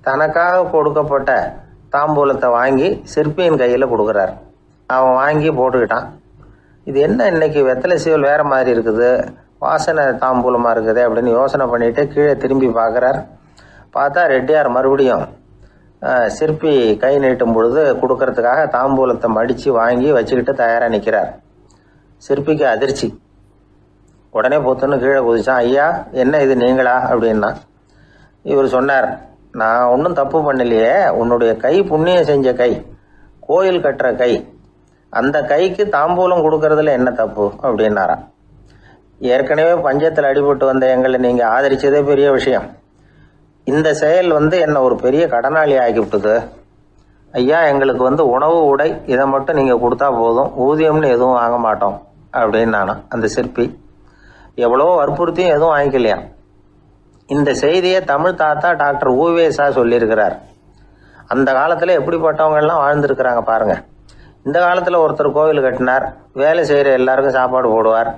தனக்காக கொடுக்கப்பட்ட தாம்பூலத்தை வாங்கி சிற்பியின் கையில் கொடுக்குறார். அவன் வாங்கி போட்டுக்கிட்டான். இது என்ன இன்னைக்கு வெத்தலை சீவல் வேறு மாதிரி இருக்குது, வாசனை தாம்பூலமாக இருக்குது அப்படின்னு யோசனை பண்ணிட்டு கீழே திரும்பி பார்க்குறார். பார்த்தா ரெட்டியார் மறுபடியும் சிற்பி கை நீட்டும் பொழுது கொடுக்கறதுக்காக தாம்பூலத்தை மடித்து வாங்கி வச்சுக்கிட்டு தயாராக நிற்கிறார். சிற்பிக்கு அதிர்ச்சி. உடனே பொத்துன்னு கீழே குதிச்சான். ஐயா, என்ன இது நீங்களா அப்படின்னா. இவர் சொன்னார், நான் ஒன்றும் தப்பு பண்ணலையே, உன்னுடைய கை புண்ணியம் செஞ்ச கை, கோயில் கட்டுற கை, அந்த கைக்கு தாம்பூலம் கொடுக்கறதுல என்ன தப்பு அப்படின்னாராம். ஏற்கனவே பஞ்சத்தில் அடிபட்டு வந்த எங்களை நீங்கள் ஆதரிச்சதே பெரிய விஷயம். இந்த செயல் என்னை ஒரு பெரிய கடனாளி ஆகிவிட்டது. ஐயா, எங்களுக்கு உணவு உடை இதை மட்டும் நீங்கள் கொடுத்தா போதும், ஊதியம்னு எதுவும் வாங்க மாட்டோம் அப்படின்னு நானும். அந்த சிற்பி எவ்வளோ வற்புறுத்தியும் எதுவும் வாங்கிக்கலையா. இந்த செய்தியை தமிழ் தாத்தா டாக்டர் ஊவேசா சொல்லியிருக்கிறார். அந்த காலத்தில் எப்படிப்பட்டவங்கெல்லாம் வாழ்ந்துருக்கிறாங்க பாருங்கள். இந்த காலத்தில் ஒருத்தர் கோவில் கட்டினார், வேலை செய்கிற எல்லாருக்கும் சாப்பாடு போடுவார்,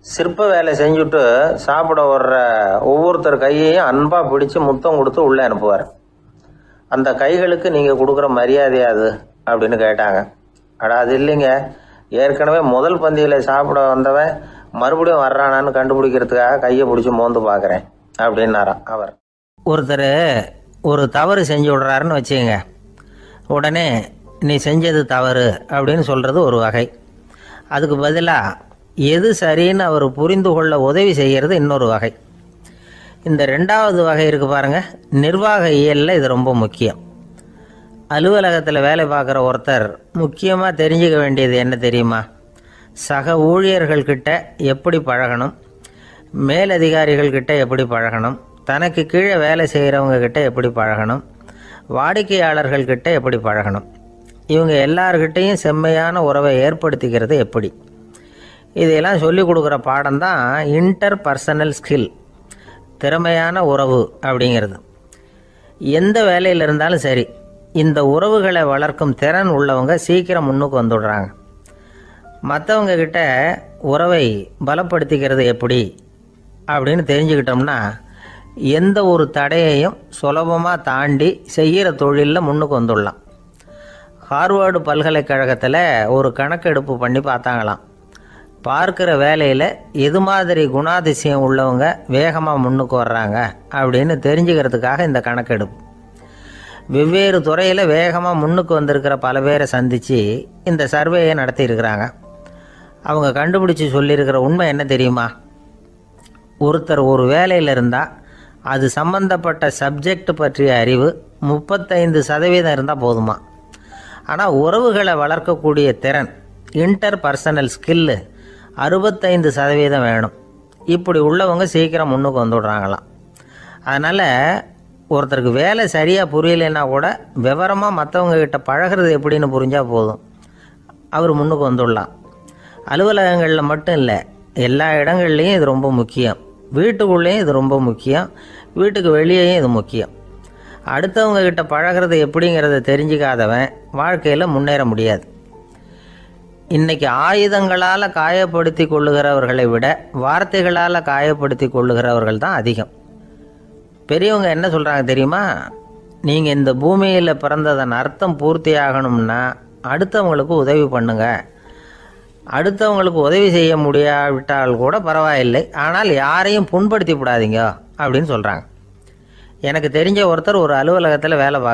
சிற்ப வேலை செஞ்சுட்டு சாப்பிட வர்ற ஒவ்வொருத்தர் கையையும் அன்பாக பிடிச்சி முத்தம் கொடுத்து உள்ளே அனுப்புவார். அந்த கைகளுக்கு நீங்கள் கொடுக்குற மரியாதையா அது அப்படின்னு கேட்டாங்க. அது இல்லைங்க, ஏற்கனவே முதல் பந்தியில் சாப்பிட வந்தவன் மறுபடியும் வர்றானான்னு கண்டுபிடிக்கிறதுக்காக கையை பிடிச்சி மோந்து பார்க்குறேன் அப்படின்னாராம் அவர். ஒருத்தர் ஒரு தவறு செஞ்சு விடுறாருன்னு வச்சுக்கங்க, உடனே நீ செஞ்சது தவறு அப்படின்னு சொல்கிறது ஒரு வகை. அதுக்கு பதிலாக எது சரின்னு அவர் புரிந்து கொள்ள உதவி செய்கிறது இன்னொரு வகை. இந்த ரெண்டாவது வகை இருக்குது பாருங்கள், நிர்வாக இயலில் இது ரொம்ப முக்கியம். அலுவலகத்தில் வேலை பார்க்குற ஒருத்தர் முக்கியமாக தெரிஞ்சுக்க வேண்டியது என்ன தெரியுமா? சக ஊழியர்கள்கிட்ட எப்படி பழகணும், மேலதிகாரிகள்கிட்ட எப்படி பழகணும், தனக்கு கீழே வேலை செய்கிறவங்க கிட்ட எப்படி பழகணும், வாடிக்கையாளர்கள்கிட்ட எப்படி பழகணும், இவங்க எல்லார்கிட்டையும் செம்மையான உறவை ஏற்படுத்திக்கிறது எப்படி. இதையெல்லாம் சொல்லிக் கொடுக்குற பாடம் தான் இன்டர் பர்சனல் ஸ்கில், திறமையான உறவு அப்படிங்கிறது. எந்த வேலையில் இருந்தாலும் சரி, இந்த உறவுகளை வளர்க்கும் திறன் உள்ளவங்க சீக்கிரம் முன்னுக்கு வந்துடுறாங்க. மற்றவங்க கிட்ட உறவை பலப்படுத்திக்கிறது எப்படி அப்படின்னு தெரிஞ்சுக்கிட்டோம்னா எந்த ஒரு தடையையும் சுலபமாக தாண்டி செய்கிற தொழிலில் முன்னுக்கு வந்துடலாம். ஹார்வர்டு பல்கலைக்கழகத்தில் ஒரு கணக்கெடுப்பு பண்ணி பார்த்தாங்களாம். பார்க்குற வேலையில் எது மாதிரி குணாதிசயம் உள்ளவங்க வேகமாக முன்னுக்கு வர்றாங்க அப்படின்னு தெரிஞ்சுக்கிறதுக்காக இந்த கணக்கெடுப்பு. வெவ்வேறு துறையில் வேகமாக முன்னுக்கு வந்திருக்கிற பல பேரை சந்தித்து இந்த சர்வேயை நடத்தியிருக்கிறாங்க. அவங்க கண்டுபிடிச்சி சொல்லியிருக்கிற உண்மை என்ன தெரியுமா? ஒருத்தர் ஒரு வேலையில் இருந்தால் அது சம்பந்தப்பட்ட சப்ஜெக்ட் பற்றிய அறிவு 35% இருந்தால் போதுமா. ஆனால் உறவுகளை வளர்க்கக்கூடிய திறன், இன்டர் பர்சனல் ஸ்கில்லு 65% வேணும். இப்படி உள்ளவங்க சீக்கிரம் முன்னுக்கு வந்துடுறாங்களாம். அதனால் ஒருத்தருக்கு வேலை சரியாக புரியலைன்னா கூட விவரமாக மற்றவங்க கிட்ட பழகிறது எப்படின்னு புரிஞ்சால் போதும், அவர் முன்னுக்கு வந்துடலாம். அலுவலகங்களில் மட்டும் இல்லை, எல்லா இடங்கள்லையும் இது ரொம்ப முக்கியம். வீட்டுக்குள்ளேயும் இது ரொம்ப முக்கியம், வீட்டுக்கு வெளியேயும் இது முக்கியம். அடுத்தவங்க கிட்ட பழகிறது எப்படிங்கிறத தெரிஞ்சிக்காதவன் வாழ்க்கையில் முன்னேற முடியாது. இன்றைக்கி ஆயுதங்களால் காயப்படுத்தி கொள்ளுகிறவர்களை விட வார்த்தைகளால் காயப்படுத்தி கொள்ளுகிறவர்கள் தான் அதிகம். பெரியவங்க என்ன சொல்கிறாங்க தெரியுமா? நீங்கள் இந்த பூமியில் பிறந்ததன் அர்த்தம் பூர்த்தி ஆகணும்னா அடுத்தவங்களுக்கு உதவி பண்ணுங்க. அடுத்தவங்களுக்கு உதவி செய்ய முடியாவிட்டால் கூட பரவாயில்லை, ஆனால் யாரையும் புண்படுத்தி விடாதீங்க அப்படின்னு சொல்கிறாங்க. எனக்கு தெரிஞ்ச ஒருத்தர் ஒரு அலுவலகத்தில் வேலை